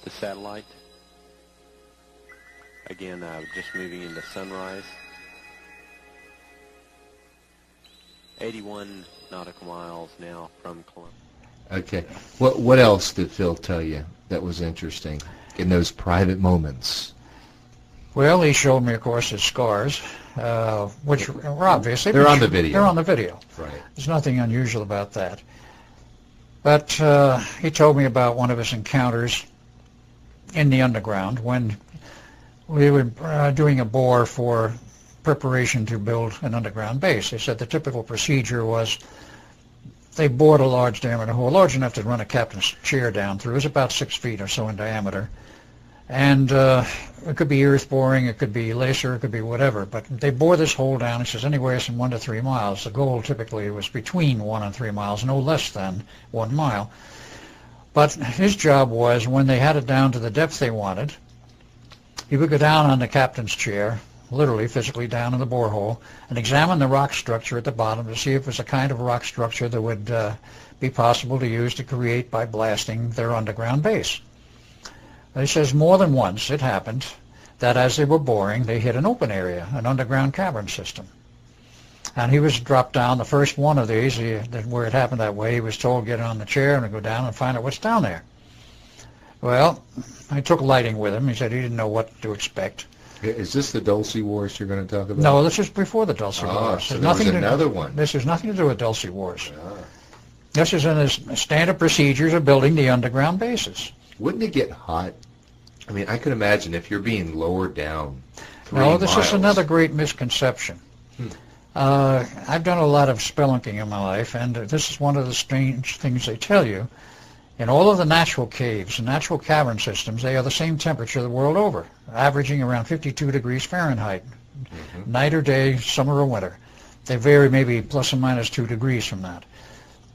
[SPEAKER 5] the satellite. Again, just moving into sunrise. 81 nautical miles now from Columbia.
[SPEAKER 1] Okay. What else did Phil tell you that was interesting in those private moments?
[SPEAKER 2] Well, he showed me, of course, his scars, which were obvious.
[SPEAKER 1] They're on the video.
[SPEAKER 2] They're on the video.
[SPEAKER 1] Right.
[SPEAKER 2] There's nothing unusual about that. But he told me about one of his encounters in the underground when we were doing a bore for preparation to build an underground base. He said the typical procedure was they bored a large diameter hole, large enough to run a captain's chair down through. It was about 6 feet or so in diameter. And it could be earth boring, it could be laser, it could be whatever. But they bore this hole down, he says, anywhere from 1 to 3 miles. The goal typically was between 1 and 3 miles, no less than 1 mile. But his job was, when they had it down to the depth they wanted, he would go down on the captain's chair, literally physically down in the borehole, and examine the rock structure at the bottom to see if it was a kind of rock structure that would be possible to use to create by blasting their underground base. He says more than once it happened that as they were boring, they hit an open area, an underground cavern system. And he was dropped down, the first one of these, where it happened that way, he was told get on the chair and go down and find out what's down there. Well, I took lighting with him. He said he didn't know what to expect.
[SPEAKER 1] Is this the Dulce Wars you're going to talk about?
[SPEAKER 2] No, this is before the Dulce Wars.
[SPEAKER 1] So there was another one.
[SPEAKER 2] This has nothing to do with Dulce Wars.
[SPEAKER 1] Ah.
[SPEAKER 2] This is in his standard procedures of building the underground bases.
[SPEAKER 1] Wouldn't it get hot? I mean, I can imagine if you're being lowered down 3
[SPEAKER 2] No, this
[SPEAKER 1] miles.
[SPEAKER 2] is another great misconception. I've done a lot of spelunking in my life, and this is one of the strange things they tell you. In all of the natural caves and natural cavern systems, they are the same temperature the world over, averaging around 52 degrees Fahrenheit, night or day, summer or winter. They vary maybe plus or minus 2 degrees from that.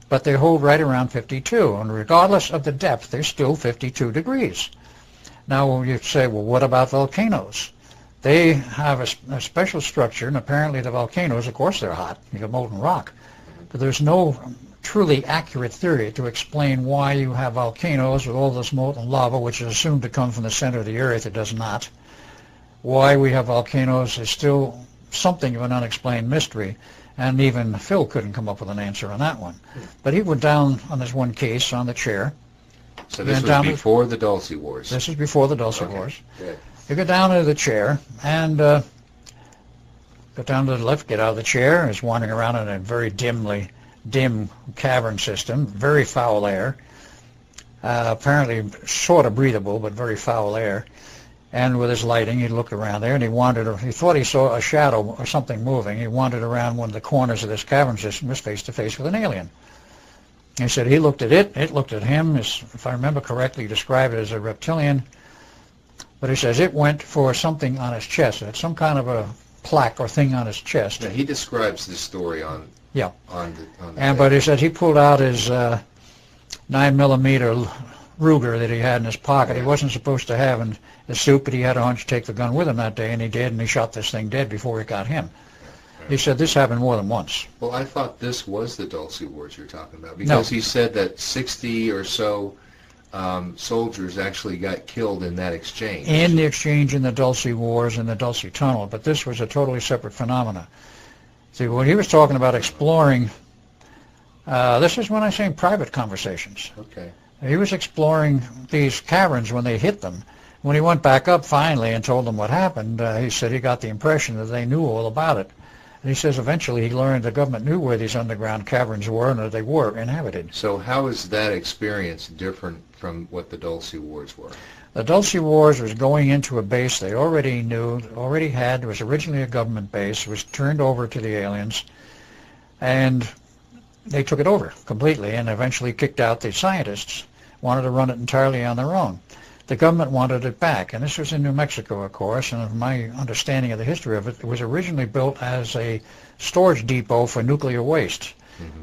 [SPEAKER 2] But they hold right around 52, and regardless of the depth, they're still 52 degrees. Now you say, well, what about volcanoes? They have a special structure, and apparently the volcanoes, of course they're hot, you got molten rock, but there's no truly accurate theory to explain why you have volcanoes with all this molten lava, which is assumed to come from the center of the earth. It does not. Why we have volcanoes is still something of an unexplained mystery, and even Phil couldn't come up with an answer on that one. But he went down on this one case on the chair.
[SPEAKER 1] So this was before the Dulce Wars.
[SPEAKER 2] This is before the Dulce Wars.
[SPEAKER 1] Good.
[SPEAKER 2] You go down to the chair and go down to the lift, get out of the chair. He's wandering around in a very dim cavern system, very foul air. Apparently sort of breathable, but very foul air. And with his lighting, he looked around there, and he thought he saw a shadow or something moving. He wandered around one of the corners of this cavern system, was face to face with an alien. He said he looked at it looked at him. If I remember correctly, he described it as a reptilian. But he says it went for something on his chest. It had some kind of a plaque or thing on his chest.
[SPEAKER 1] Now, he describes this story on
[SPEAKER 2] the
[SPEAKER 1] but
[SPEAKER 2] he said he pulled out his 9mm Ruger that he had in his pocket. He wasn't supposed to have in his suit, but he had a hunch to take the gun with him that day, and he did, and he shot this thing dead before it got him. He said this happened more than once.
[SPEAKER 1] Well, I thought this was the Dulce Wars you're talking about, because he said that 60 or so soldiers actually got killed in that exchange.
[SPEAKER 2] In the exchange in the Dulce Wars and the Dulce Tunnel, but this was a totally separate phenomena. See, when he was talking about exploring, this is when I say private conversations.
[SPEAKER 1] Okay.
[SPEAKER 2] He was exploring these caverns when they hit them. When he went back up finally and told them what happened, he said he got the impression that they knew all about it. And he says eventually he learned the government knew where these underground caverns were and that they were inhabited.
[SPEAKER 1] So how is that experience different from what the Dulce Wars were?
[SPEAKER 2] The Dulce Wars was going into a base they already knew, already had. It was originally a government base. It was turned over to the aliens, and they took it over completely and eventually kicked out the scientists, wanted to run it entirely on their own. The government wanted it back, and this was in New Mexico, of course, and of my understanding of the history of it, it was originally built as a storage depot for nuclear waste.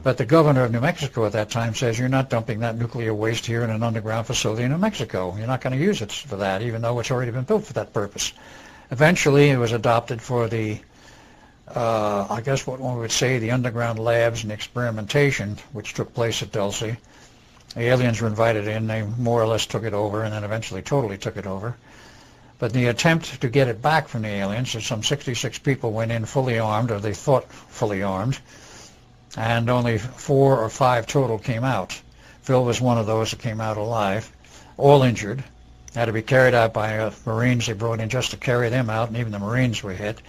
[SPEAKER 2] But the governor of New Mexico at that time says, you're not dumping that nuclear waste here in an underground facility in New Mexico. You're not going to use it for that, even though it's already been built for that purpose. Eventually, it was adopted for the, I guess what one would say, the underground labs and experimentation, which took place at Dulce. The aliens were invited in. They more or less took it over, and then eventually totally took it over. But the attempt to get it back from the aliens, some 66 people went in fully armed, or they thought fully armed, and only 4 or 5 total came out. Phil was one of those that came out alive, all injured. Had to be carried out by Marines they brought in just to carry them out, and even the Marines were hit.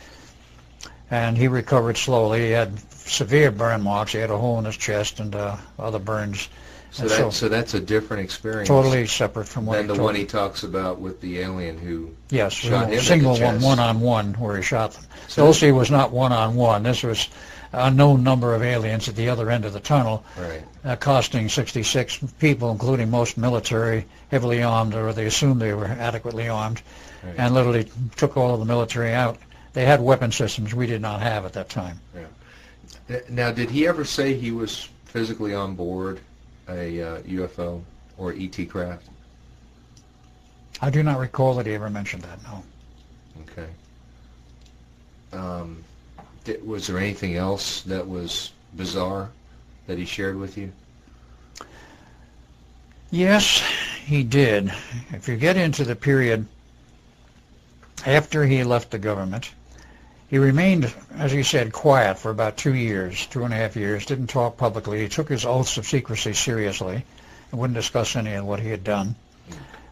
[SPEAKER 2] And he recovered slowly. He had severe burn marks. He had a hole in his chest and other burns.
[SPEAKER 1] So that's a different experience.
[SPEAKER 2] Totally separate from what
[SPEAKER 1] than the one he talks about with the alien who shot him
[SPEAKER 2] single
[SPEAKER 1] in the chest.
[SPEAKER 2] one-on-one where he shot them.
[SPEAKER 1] So
[SPEAKER 2] Dulce was not one-on-one. This was a known number of aliens at the other end of the tunnel,
[SPEAKER 1] right.
[SPEAKER 2] Costing 66 people, including most military, heavily armed, or they assumed they were adequately armed,
[SPEAKER 1] right.
[SPEAKER 2] and literally took all of the military out. They had weapon systems we did not have at that time.
[SPEAKER 1] Yeah. Now, did he ever say he was physically on board a UFO or ET craft?
[SPEAKER 2] I do not recall that he ever mentioned that, no.
[SPEAKER 1] Okay. Was there anything else that was bizarre that he shared with you?
[SPEAKER 2] Yes, he did. If you get into the period after he left the government, he remained, as he said, quiet for about 2 years, 2.5 years, didn't talk publicly. He took his oaths of secrecy seriously and wouldn't discuss any of what he had done.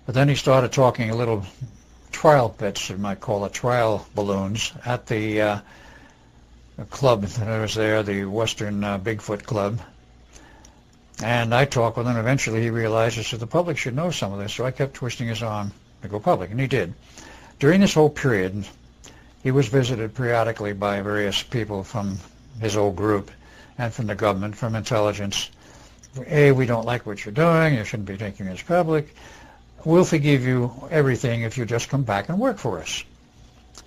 [SPEAKER 2] But then he started talking a little trial bits, you might call it, trial balloons, at the club that was there, the Western Bigfoot Club. And I talked with him. Eventually he realized, he said, the public should know some of this, so I kept twisting his arm to go public, and he did. During this whole period, he was visited periodically by various people from his old group and from the government, from intelligence. Hey, we don't like what you're doing. You shouldn't be taking this public. We'll forgive you everything if you just come back and work for us.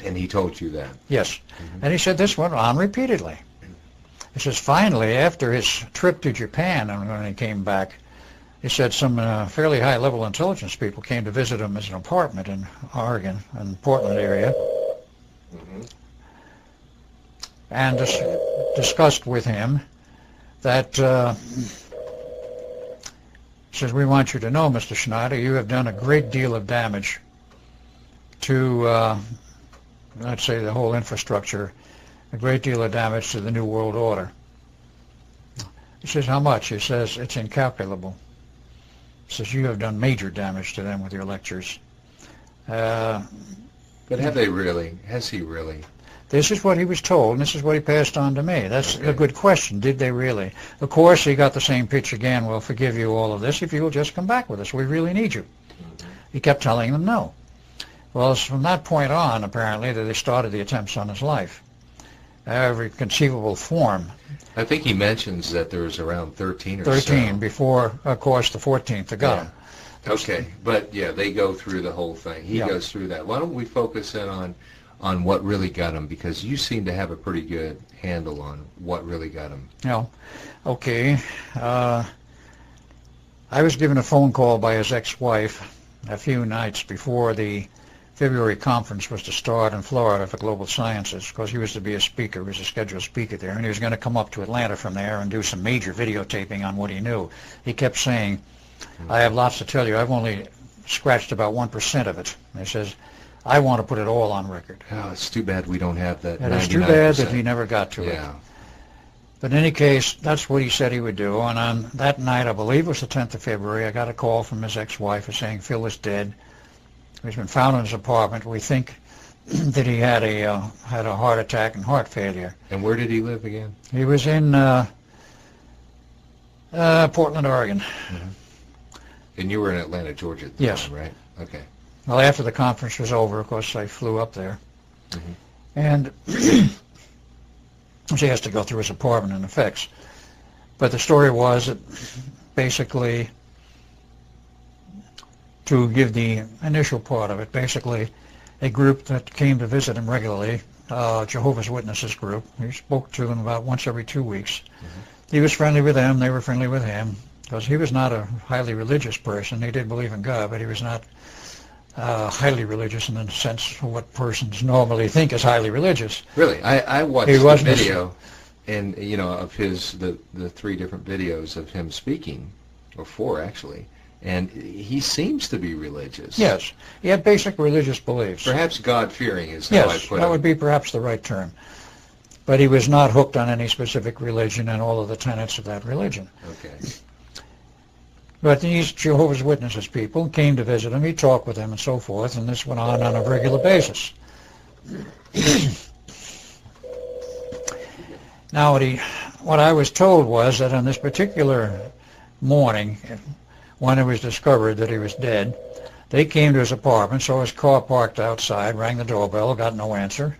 [SPEAKER 1] And he told you that?
[SPEAKER 2] Yes.
[SPEAKER 1] Mm-hmm.
[SPEAKER 2] And he said this went on repeatedly. He says, finally, after his trip to Japan, and when he came back, he said some fairly high-level intelligence people came to visit him as an apartment in Oregon, in Portland area,
[SPEAKER 1] mm-hmm.
[SPEAKER 2] and discussed with him that, says, we want you to know, Mr. Schneider, you have done a great deal of damage to, let's say, the whole infrastructure, a great deal of damage to the New World Order. He says, how much? He says, it's incalculable. He says, you have done major damage to them with your lectures.
[SPEAKER 1] But have they really? Has he really?
[SPEAKER 2] This is what he was told, and this is what he passed on to me. That's a good question. Did they really? Of course, he got the same pitch again. We'll forgive you all of this if you will just come back with us. We really need you.
[SPEAKER 1] Mm-hmm.
[SPEAKER 2] He kept telling them no. Well, it's from that point on, apparently, that they started the attempts on his life. Every conceivable form.
[SPEAKER 1] I think he mentions that there was around 13 or
[SPEAKER 2] 13
[SPEAKER 1] so.
[SPEAKER 2] Before, of course, the 14th that got him.
[SPEAKER 1] Okay, but yeah, they go through the whole thing. He goes through that. Why don't we focus in on what really got him, because you seem to have a pretty good handle on what really got him.
[SPEAKER 2] Yeah. Okay. I was given a phone call by his ex-wife a few nights before the February conference was to start in Florida for Global Sciences, because he was to be a speaker. He was a scheduled speaker there, and he was going to come up to Atlanta from there and do some major videotaping on what he knew. He kept saying, I have lots to tell you. I've only scratched about 1% of it. And he says, I want to put it all on record.
[SPEAKER 1] Oh, it's too bad we don't have that 99%.
[SPEAKER 2] It is too bad that he never got to it. But in any case, that's what he said he would do. And on that night, I believe it was the 10th of February, I got a call from his ex-wife saying Phil is dead. He's been found in his apartment. We think that he had a heart attack and heart failure.
[SPEAKER 1] And where did he live again?
[SPEAKER 2] He was in Portland, Oregon.
[SPEAKER 1] Mm-hmm. And you were in Atlanta, Georgia at the time, right? Okay.
[SPEAKER 2] Well, after the conference was over, of course, I flew up there.
[SPEAKER 1] Mm-hmm.
[SPEAKER 2] And she has to go through his apartment and effects. But the story was that basically, to give the initial part of it, basically a group that came to visit him regularly, Jehovah's Witnesses group, he spoke to them about once every 2 weeks. Mm-hmm. He was friendly with them, they were friendly with him, because he was not a highly religious person. He did believe in God, but he was not highly religious in the sense of what persons normally think is highly religious.
[SPEAKER 1] Really, I watched
[SPEAKER 2] He
[SPEAKER 1] the
[SPEAKER 2] wasn't a-
[SPEAKER 1] video, and of his the 3 different videos of him speaking, or 4 actually, and he seems to be religious.
[SPEAKER 2] Yes, he had basic religious beliefs.
[SPEAKER 1] Perhaps God-fearing is how I
[SPEAKER 2] Yes,
[SPEAKER 1] put
[SPEAKER 2] that
[SPEAKER 1] it.
[SPEAKER 2] would be perhaps the right term. But he was not hooked on any specific religion and all of the tenets of that religion.
[SPEAKER 1] Okay.
[SPEAKER 2] But these Jehovah's Witnesses people came to visit him, he talked with them and so forth, and this went on a regular basis. Now, what I was told was that on this particular morning, when it was discovered that he was dead, they came to his apartment, saw his car parked outside, rang the doorbell, got no answer.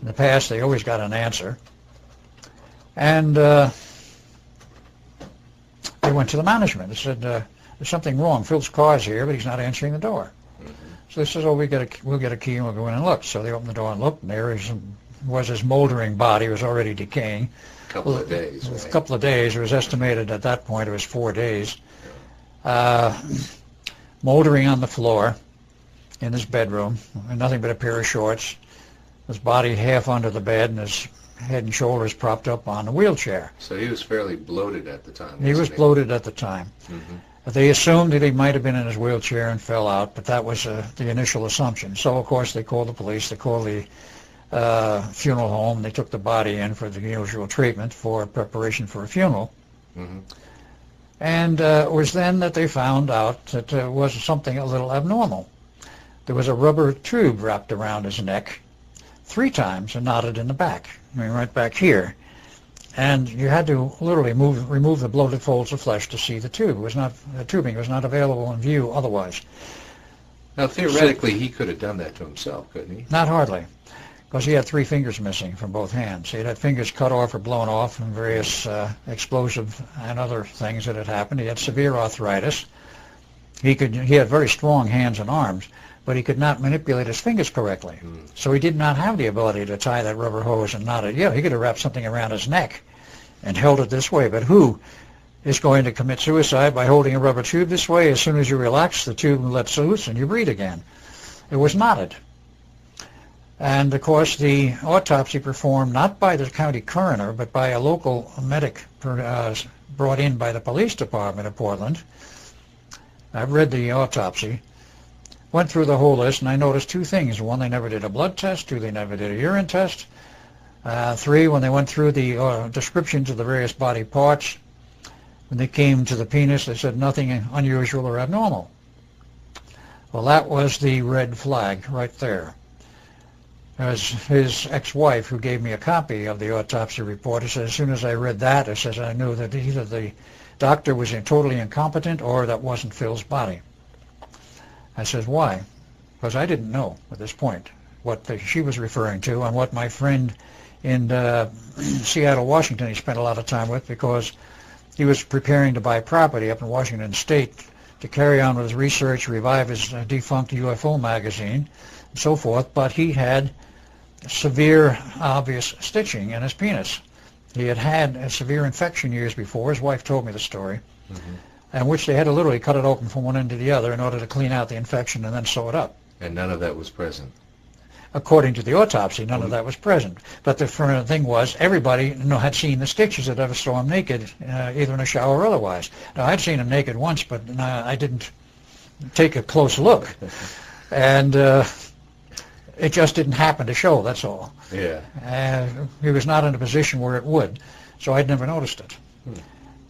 [SPEAKER 2] In the past, they always got an answer. And they went to the management. They said, there's something wrong. Phil's car's here, but he's not answering the door. So they said, oh, we'll get a key and we'll go in and look. So they opened the door and looked, and there was his moldering body. It was already decaying.
[SPEAKER 1] A couple of days.
[SPEAKER 2] A couple of days. It was estimated at that point it was 4 days. Moldering on the floor in his bedroom, and nothing but a pair of shorts. His body half under the bed and his head and shoulders propped up on a wheelchair.
[SPEAKER 1] So he was fairly bloated at the time.
[SPEAKER 2] He was bloated at the time.
[SPEAKER 1] Mm-hmm.
[SPEAKER 2] They assumed that he might have been in his wheelchair and fell out, but that was the initial assumption. So, of course, they called the police. They called the funeral home. They took the body in for the usual treatment for preparation for a funeral.
[SPEAKER 1] Mm-hmm.
[SPEAKER 2] And it was then that they found out that there was something a little abnormal. There was a rubber tube wrapped around his neck 3 times and knotted in the back, right back here. And you had to literally remove the bloated folds of flesh to see the tube. The tubing was not available in view otherwise.
[SPEAKER 1] Now, theoretically, he could have done that to himself, couldn't he?
[SPEAKER 2] Not hardly, because he had 3 fingers missing from both hands. He had fingers cut off or blown off from various explosive and other things that had happened. He had severe arthritis. He had very strong hands and arms, but he could not manipulate his fingers correctly. So he did not have the ability to tie that rubber hose and knot it. Yeah, he could have wrapped something around his neck and held it this way, but who is going to commit suicide by holding a rubber tube this way? As soon as you relax, the tube lets loose and you breathe again. It was knotted. And, of course, the autopsy performed not by the county coroner, but by a local medic brought in by the police department of Portland. I've read the autopsy. Went through the whole list, and I noticed 2 things. 1, they never did a blood test. 2, they never did a urine test. 3, when they went through the descriptions of the various body parts, when they came to the penis, they said nothing unusual or abnormal. Well, that was the red flag right there. As his ex-wife, who gave me a copy of the autopsy report, he said, as soon as I read that, it says I knew that either the doctor was totally incompetent or that wasn't Phil's body. I says, why? Because I didn't know at this point what she was referring to and what my friend in Seattle, Washington, he spent a lot of time with, because he was preparing to buy property up in Washington State to carry on with his research, revive his defunct UFO magazine, and so forth, but he had severe, obvious stitching in his penis. He had had a severe infection years before. His wife told me the story. Mm-hmm. In which they had to literally cut it open from one end to the other in order to clean out the infection and then sew it up.
[SPEAKER 1] And none of that was present.
[SPEAKER 2] According to the autopsy, none of that was present. But the thing was, everybody had seen the stitches that ever saw him naked, either in a shower or otherwise. Now, I'd seen him naked once, but I didn't take a close look. And it just didn't happen to show, that's all.
[SPEAKER 1] Yeah.
[SPEAKER 2] He was not in a position where it would, so I'd never noticed it.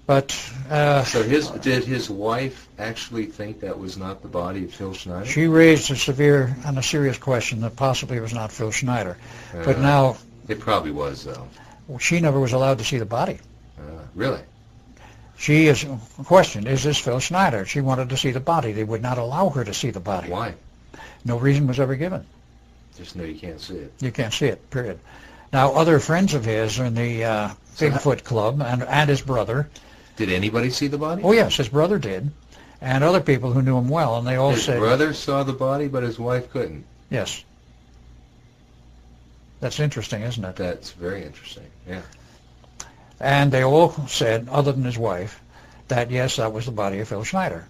[SPEAKER 2] But
[SPEAKER 1] so did his wife actually think that was not the body of Phil Schneider?
[SPEAKER 2] She raised a serious question that possibly it was not Phil Schneider. But now
[SPEAKER 1] it probably was, though.
[SPEAKER 2] She never was allowed to see the body.
[SPEAKER 1] Really?
[SPEAKER 2] She is questioned, is this Phil Schneider? She wanted to see the body. They would not allow her to see the body.
[SPEAKER 1] Why?
[SPEAKER 2] No reason was ever given.
[SPEAKER 1] Just know you can't see it.
[SPEAKER 2] You can't see it, period. Now, other friends of his in the Bigfoot Club and his brother.
[SPEAKER 1] Did anybody see the body?
[SPEAKER 2] Oh, yes, his brother did, and other people who knew him well, and they all said...
[SPEAKER 1] His brother saw the body, but his wife couldn't?
[SPEAKER 2] Yes. That's interesting, isn't it?
[SPEAKER 1] That's very interesting, yeah.
[SPEAKER 2] And they all said, other than his wife, that, yes, that was the body of Phil Schneider.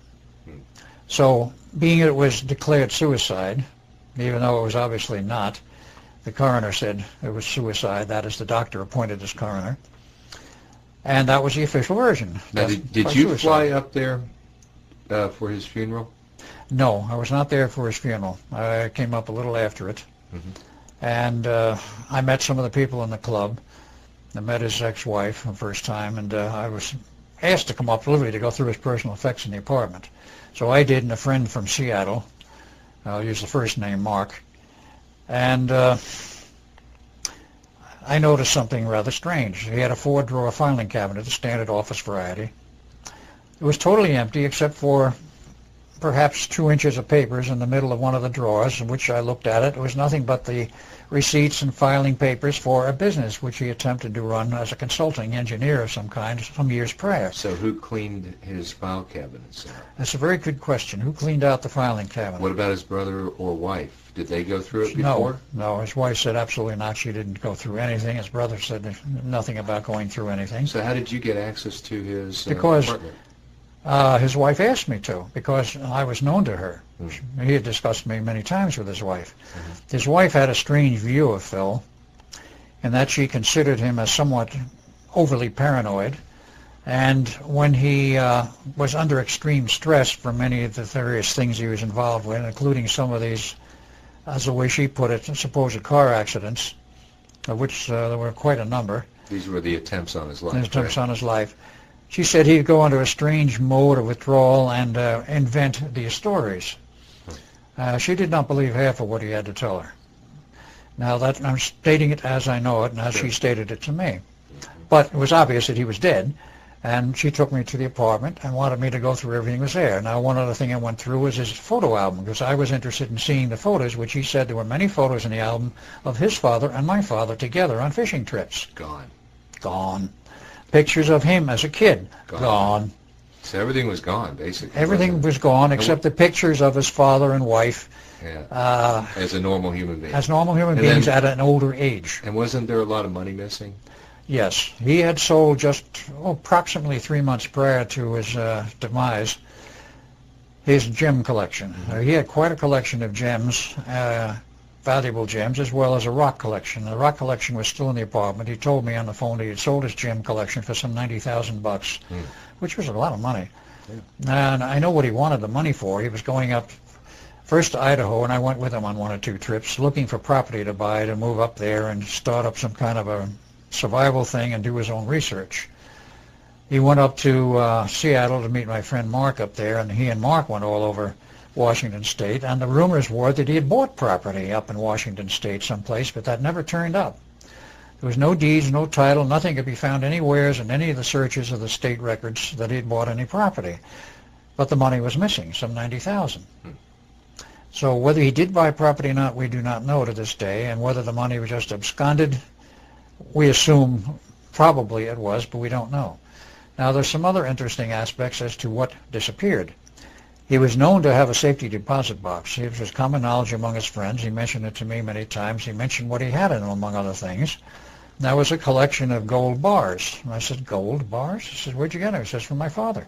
[SPEAKER 2] So, being it was declared suicide, even though it was obviously not, the coroner said it was suicide. That is, the doctor appointed as coroner. And that was the official version.
[SPEAKER 1] Now, did you fly up there for his funeral?
[SPEAKER 2] No, I was not there for his funeral. I came up a little after it.
[SPEAKER 1] Mm-hmm.
[SPEAKER 2] And I met some of the people in the club. I met his ex-wife the first time, and I was asked to come up literally to go through his personal effects in the apartment. So I did, and a friend from Seattle, I'll use the first name, Mark, and I noticed something rather strange. He had a 4-drawer filing cabinet, a standard office variety. It was totally empty except for perhaps 2 inches of papers in the middle of one of the drawers, in which I looked at it. It was nothing but the receipts and filing papers for a business which he attempted to run as a consulting engineer of some kind some years prior.
[SPEAKER 1] So who cleaned his file cabinets?
[SPEAKER 2] That's a very good question. Who cleaned out the filing cabinet?
[SPEAKER 1] What about his brother or wife? Did they go through it before?
[SPEAKER 2] No. His wife said absolutely not. She didn't go through anything. His brother said nothing about going through anything.
[SPEAKER 1] So how did you get access to his
[SPEAKER 2] because
[SPEAKER 1] apartment?
[SPEAKER 2] His wife asked me to, because I was known to her. Mm-hmm. He had discussed me many times with his wife. Mm-hmm. His wife had a strange view of Phil, in that she considered him as somewhat overly paranoid. And when he was under extreme stress from many of the various things he was involved with, including some of these, as the way she put it, supposed car accidents, of which there were quite a number.
[SPEAKER 1] These were the attempts on his life.
[SPEAKER 2] The attempts on his life. She said he'd go into a strange mode of withdrawal and invent these stories. She did not believe half of what he had to tell her. Now, that I'm stating it as I know it, and as she stated it to me. But it was obvious that he was dead, and she took me to the apartment and wanted me to go through everything that was there. Now, one other thing I went through was his photo album, because I was interested in seeing the photos, which he said there were many photos in the album of his father and my father together on fishing trips. Gone. Pictures of him as a kid. Gone.
[SPEAKER 1] So everything was gone, basically.
[SPEAKER 2] Everything was gone except the pictures of his father and wife.
[SPEAKER 1] Yeah. As a normal human being.
[SPEAKER 2] As normal human beings at an older age.
[SPEAKER 1] And wasn't there a lot of money missing?
[SPEAKER 2] Yes. He had sold just approximately 3 months prior to his demise his gem collection. He had quite a collection of gems, valuable gems, as well as a rock collection. The rock collection was still in the apartment. He told me on the phone he had sold his gem collection for some $90,000, which was a lot of money. Yeah. And I know what he wanted the money for. He was going up first to Idaho, and I went with him on 1 or 2 trips, looking for property to buy to move up there and start up some kind of a survival thing and do his own research. He went up to Seattle to meet my friend Mark up there, and he and Mark went all over Washington State, and the rumors were that he had bought property up in Washington State someplace, but that never turned up. There was no deeds, no title, nothing could be found anywhere in any of the searches of the state records that he had bought any property. But the money was missing, some $90,000. So whether he did buy property or not, we do not know to this day, and whether the money was just absconded, we assume probably it was, but we don't know. Now, there's some other interesting aspects as to what disappeared. He was known to have a safety deposit box. It was common knowledge among his friends. He mentioned it to me many times. He mentioned what he had in it, among other things. That was a collection of gold bars. And I said, gold bars? He said, where'd you get them? He says, from my father.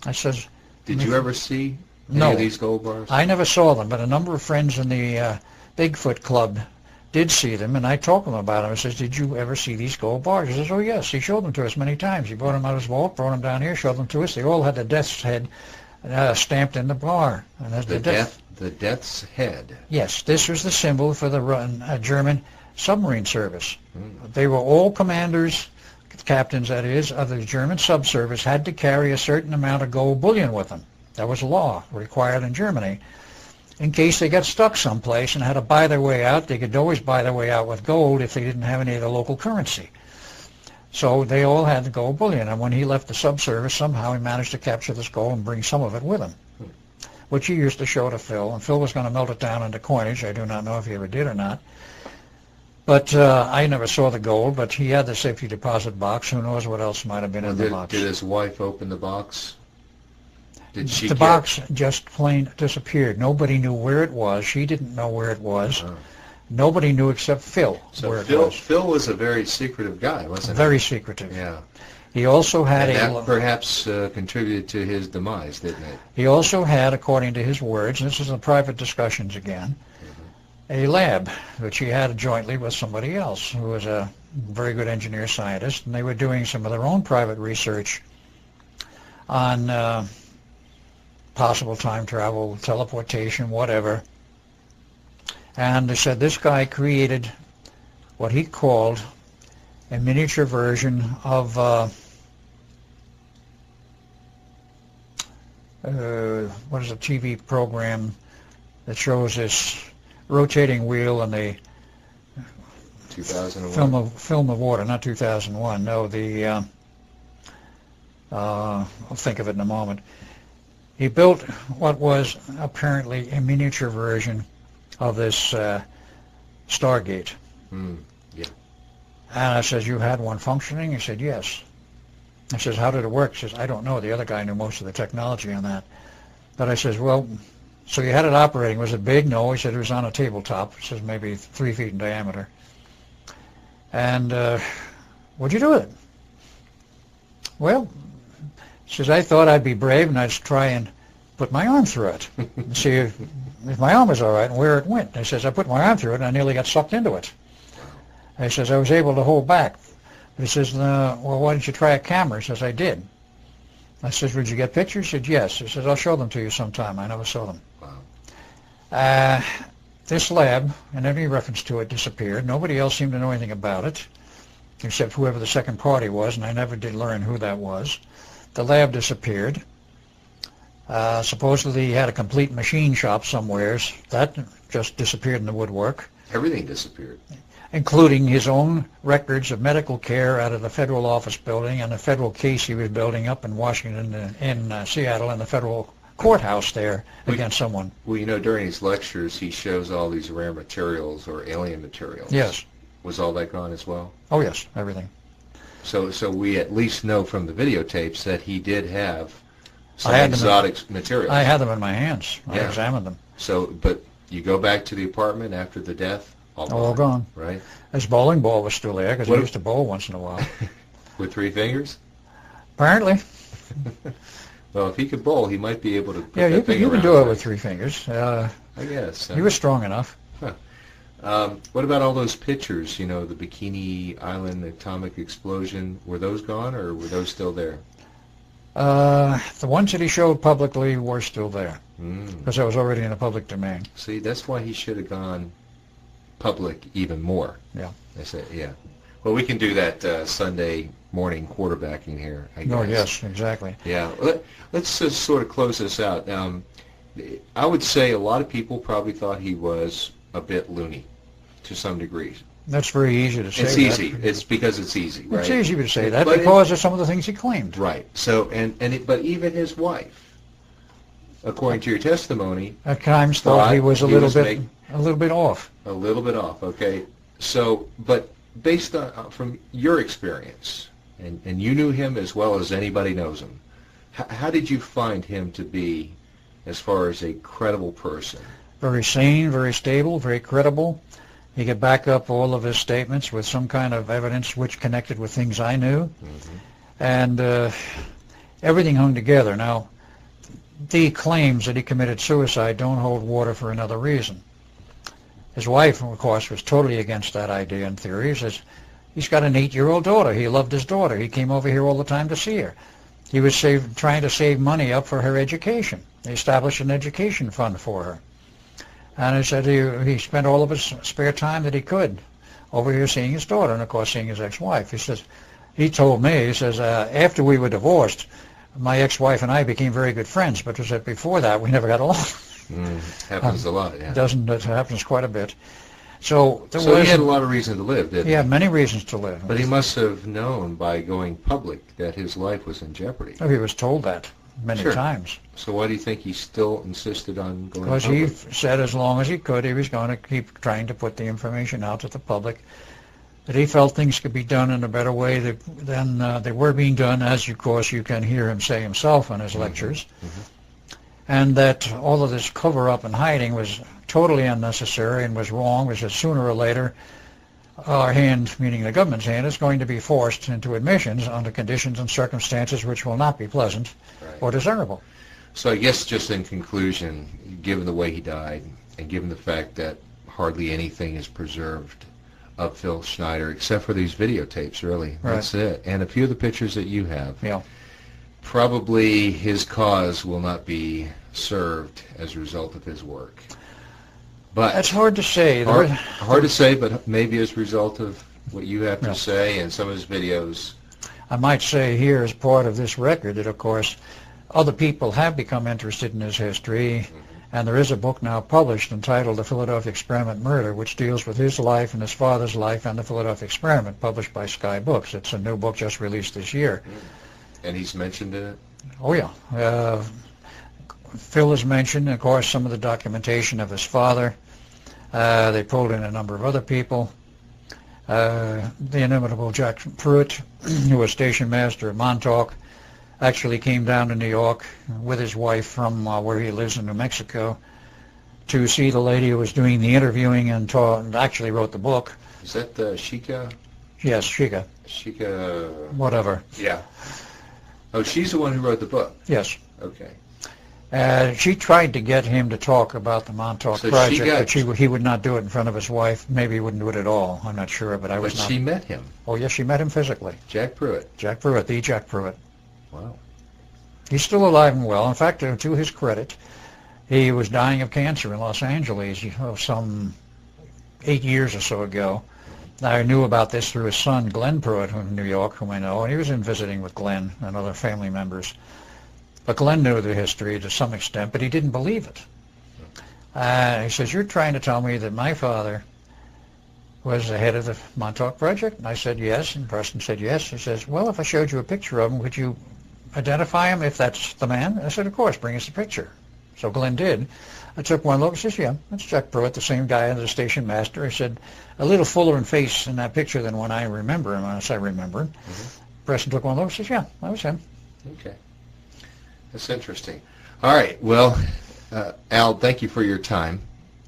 [SPEAKER 2] I says,
[SPEAKER 1] did you ever see any of these gold bars?
[SPEAKER 2] I never saw them, but a number of friends in the Bigfoot Club did see them, and I talked to them about them. I says, did you ever see these gold bars? He says, oh, yes. He showed them to us many times. He brought them out of his vault, brought them down here, showed them to us. They all had the death's head stamped in the bar. And
[SPEAKER 1] the death's head?
[SPEAKER 2] Yes. This was the symbol for the German submarine service. They were all commanders, captains that is, of the German subservice had to carry a certain amount of gold bullion with them. That was law required in Germany. In case they got stuck someplace and had to buy their way out, they could always buy their way out with gold if they didn't have any of the local currency. So they all had the gold bullion, and when he left the subservice, somehow he managed to capture this gold and bring some of it with him, which he used to show to Phil, and Phil was going to melt it down into coinage. I do not know if he ever did or not. But I never saw the gold, but he had the safety deposit box. Who knows what else might have been in the box.
[SPEAKER 1] Did his wife open the box?
[SPEAKER 2] The box just plain disappeared. Nobody knew where it was. She didn't know where it was. Nobody knew except Phil where it was.
[SPEAKER 1] Phil was a very secretive guy, wasn't he?
[SPEAKER 2] Very secretive.
[SPEAKER 1] Yeah.
[SPEAKER 2] He also had
[SPEAKER 1] and that perhaps contributed to his demise, didn't it?
[SPEAKER 2] He also had, according to his words, this is in private discussions again, a lab which he had jointly with somebody else who was a very good engineer scientist, and they were doing some of their own private research on possible time travel, teleportation, whatever. And they said this guy created what he called a miniature version of what is a TV program that shows this rotating wheel and the
[SPEAKER 1] 2001
[SPEAKER 2] film of water, not 2001. No, the I'll think of it in a moment. He built what was apparently a miniature version of this Stargate.
[SPEAKER 1] Yeah.
[SPEAKER 2] And I says, you had one functioning? He said, yes. I says, how did it work? He says, I don't know. The other guy knew most of the technology on that. But I says, well, so you had it operating. Was it big? No. He said it was on a tabletop. He says maybe 3 feet in diameter. And what'd you do with it? Well, he says, I thought I'd be brave and I'd try and put my arm through it and see if my arm was all right and where it went. He says, I put my arm through it and I nearly got sucked into it. He says, I was able to hold back. He says, well, why didn't you try a camera? He says, I did. I says, would you get pictures? He said, yes. He says, I'll show them to you sometime. I never saw them.
[SPEAKER 1] Wow.
[SPEAKER 2] This lab, and any reference to it, disappeared. Nobody else seemed to know anything about it, except whoever the second party was, and I never did learn who that was. The lab disappeared. Supposedly he had a complete machine shop somewheres. That just disappeared in the woodwork.
[SPEAKER 1] Everything disappeared.
[SPEAKER 2] Including his own records of medical care out of the federal office building and a federal case he was building up in Washington, in Seattle, in the federal courthouse there against someone.
[SPEAKER 1] Well, you know, during his lectures, he shows all these rare materials or alien materials.
[SPEAKER 2] Yes.
[SPEAKER 1] Was all that gone as well?
[SPEAKER 2] Oh, yes, everything.
[SPEAKER 1] So we at least know from the videotapes that he did have some
[SPEAKER 2] I had
[SPEAKER 1] exotic materials.
[SPEAKER 2] I had them in my hands. I examined them.
[SPEAKER 1] So, but you go back to the apartment after the death,
[SPEAKER 2] all gone.
[SPEAKER 1] Right?
[SPEAKER 2] His bowling ball was still there because he used to bowl once in a while.
[SPEAKER 1] With 3 fingers?
[SPEAKER 2] Apparently.
[SPEAKER 1] Well, if he could bowl, he might be able to put
[SPEAKER 2] you
[SPEAKER 1] thing
[SPEAKER 2] can
[SPEAKER 1] around
[SPEAKER 2] do it
[SPEAKER 1] there.
[SPEAKER 2] with 3 fingers.
[SPEAKER 1] I guess.
[SPEAKER 2] He was strong enough.
[SPEAKER 1] Huh. What about all those pictures, you know, the Bikini Island atomic explosion? Were those gone or were those still there?
[SPEAKER 2] The ones that he showed publicly were still there
[SPEAKER 1] Mm.
[SPEAKER 2] because that was already in the public domain.
[SPEAKER 1] See, that's why he should have gone public even more.
[SPEAKER 2] Yeah.
[SPEAKER 1] I said, yeah. Well, we can do that Sunday morning quarterbacking here, I guess.
[SPEAKER 2] Oh, yes, exactly.
[SPEAKER 1] Yeah. Let's just sort of close this out. I would say a lot of people probably thought he was a bit loony to some degree.
[SPEAKER 2] That's very easy to say.
[SPEAKER 1] It's easy. It's because it's easy, right?
[SPEAKER 2] It's easy to say that
[SPEAKER 1] But
[SPEAKER 2] because of some of the things he claimed.
[SPEAKER 1] Right. So, but even his wife, according to your testimony,
[SPEAKER 2] At times thought he was a little bit off.
[SPEAKER 1] A little bit off, okay. So, but based on from your experience, and you knew him as well as anybody knows him, how did you find him to be as far as a credible person?
[SPEAKER 2] Very sane, very stable, very credible. He could back up all of his statements with some kind of evidence which connected with things I knew.
[SPEAKER 1] Mm-hmm.
[SPEAKER 2] And everything hung together. Now, the claims that he committed suicide don't hold water for another reason. His wife, of course, was totally against that idea and theory. He says, he's got an 8-year-old daughter. He loved his daughter. He came over here all the time to see her. He was trying to save money up for her education. He established an education fund for her. And he said he spent all of his spare time that he could over here seeing his daughter and, of course, seeing his ex-wife. He says, he told me, he says, after we were divorced, my ex-wife and I became very good friends, but he said before that we never got along.
[SPEAKER 1] Happens a lot, yeah.
[SPEAKER 2] It happens quite a bit. So
[SPEAKER 1] he had a lot of reason to live, didn't he?
[SPEAKER 2] He had many reasons to live.
[SPEAKER 1] But he must have known by going public that his life was in jeopardy.
[SPEAKER 2] Oh, he was told that many times.
[SPEAKER 1] So why do you think he still insisted on going
[SPEAKER 2] public?
[SPEAKER 1] public?
[SPEAKER 2] Because he said as long as he could, he was going to keep trying to put the information out to the public, that he felt things could be done in a better way than they were being done, as, of course, you can hear him say himself in his lectures. Mm-hmm. And that all of this cover-up and hiding was totally unnecessary and was wrong, because sooner or later our hand, meaning the government's hand, is going to be forced into admissions under conditions and circumstances which will not be pleasant or desirable.
[SPEAKER 1] So I guess just in conclusion, given the way he died and given the fact that hardly anything is preserved of Phil Schneider except for these videotapes, really, that's it, and a few of the pictures that you have, probably his cause will not be served as a result of his work. But
[SPEAKER 2] that's hard to say.
[SPEAKER 1] Hard to say, but maybe as a result of what you have to say and some of his videos.
[SPEAKER 2] I might say here as part of this record that, of course, other people have become interested in his history, and there is a book now published entitled The Philadelphia Experiment Murder, which deals with his life and his father's life and the Philadelphia Experiment, published by Sky Books. It's a new book just released this year.
[SPEAKER 1] And he's mentioned in it?
[SPEAKER 2] Oh, yeah. Phil is mentioned, and of course, some of the documentation of his father. They pulled in a number of other people. The inimitable Jack Pruitt, who was station master at Montauk, actually came down to New York with his wife from where he lives in New Mexico to see the lady who was doing the interviewing and actually wrote the book.
[SPEAKER 1] Is that Shika?
[SPEAKER 2] Yes, Shika.
[SPEAKER 1] Shika...
[SPEAKER 2] whatever.
[SPEAKER 1] Yeah. Oh, she's the one who wrote the book?
[SPEAKER 2] Yes.
[SPEAKER 1] Okay.
[SPEAKER 2] She tried to get him to talk about the Montauk Project, but he would not do it in front of his wife. Maybe he wouldn't do it at all. I'm not sure, but I was not.
[SPEAKER 1] But she met him?
[SPEAKER 2] Oh, yes, she met him physically.
[SPEAKER 1] Jack Pruitt?
[SPEAKER 2] Jack Pruitt, the Jack Pruitt.
[SPEAKER 1] Wow. He's
[SPEAKER 2] still alive and well. In fact, to his credit, he was dying of cancer in Los Angeles some 8 years or so ago. I knew about this through his son, Glenn Pruitt, from New York, whom I know, and he was in visiting with Glenn and other family members. But Glenn knew the history to some extent, but he didn't believe it. He says, "You're trying to tell me that my father was the head of the Montauk Project?" And I said, "Yes." And Preston said, "Yes." He says, "Well, if I showed you a picture of him, would you identify him if that's the man?" And I said, "Of course, bring us the picture." So Glenn did. I took one look and says, "Yeah, that's Jack Pruitt, the same guy as the station master." I said, "A little fuller in face in that picture than when I remember him, unless I remember him." Preston took one look and says, "Yeah, that was him."
[SPEAKER 1] Okay. That's interesting. All right. Well, Al, thank you for your time,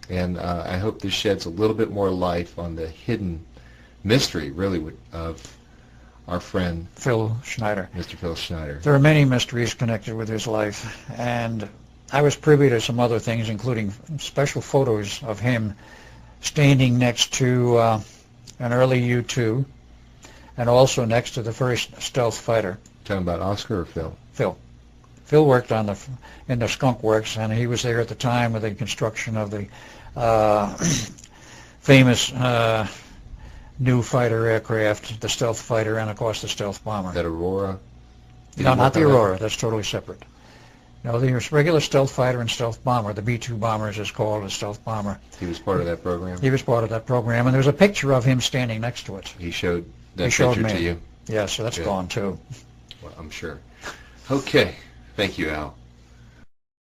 [SPEAKER 1] and I hope this sheds a little bit more light on the hidden mystery, really, of our friend
[SPEAKER 2] Phil Schneider.
[SPEAKER 1] Mr. Phil Schneider.
[SPEAKER 2] There are many mysteries connected with his life, and I was privy to some other things, including special photos of him standing next to an early U-2 and also next to the first stealth fighter.
[SPEAKER 1] Talking about Oscar or Phil?
[SPEAKER 2] Phil. Phil worked in the Skunk Works, and he was there at the time of the construction of the famous new fighter aircraft, the stealth fighter, and of course the stealth bomber.
[SPEAKER 1] That Aurora?
[SPEAKER 2] No, not the Aurora. That's totally separate. No, the regular stealth fighter and stealth bomber, the B-2 bombers is called a stealth bomber.
[SPEAKER 1] He was part of that program?
[SPEAKER 2] He was part of that program, and there's a picture of him standing next to it.
[SPEAKER 1] He showed that picture to you?
[SPEAKER 2] Yeah, so that's gone too.
[SPEAKER 1] Well, I'm sure. Okay. Thank you, Al.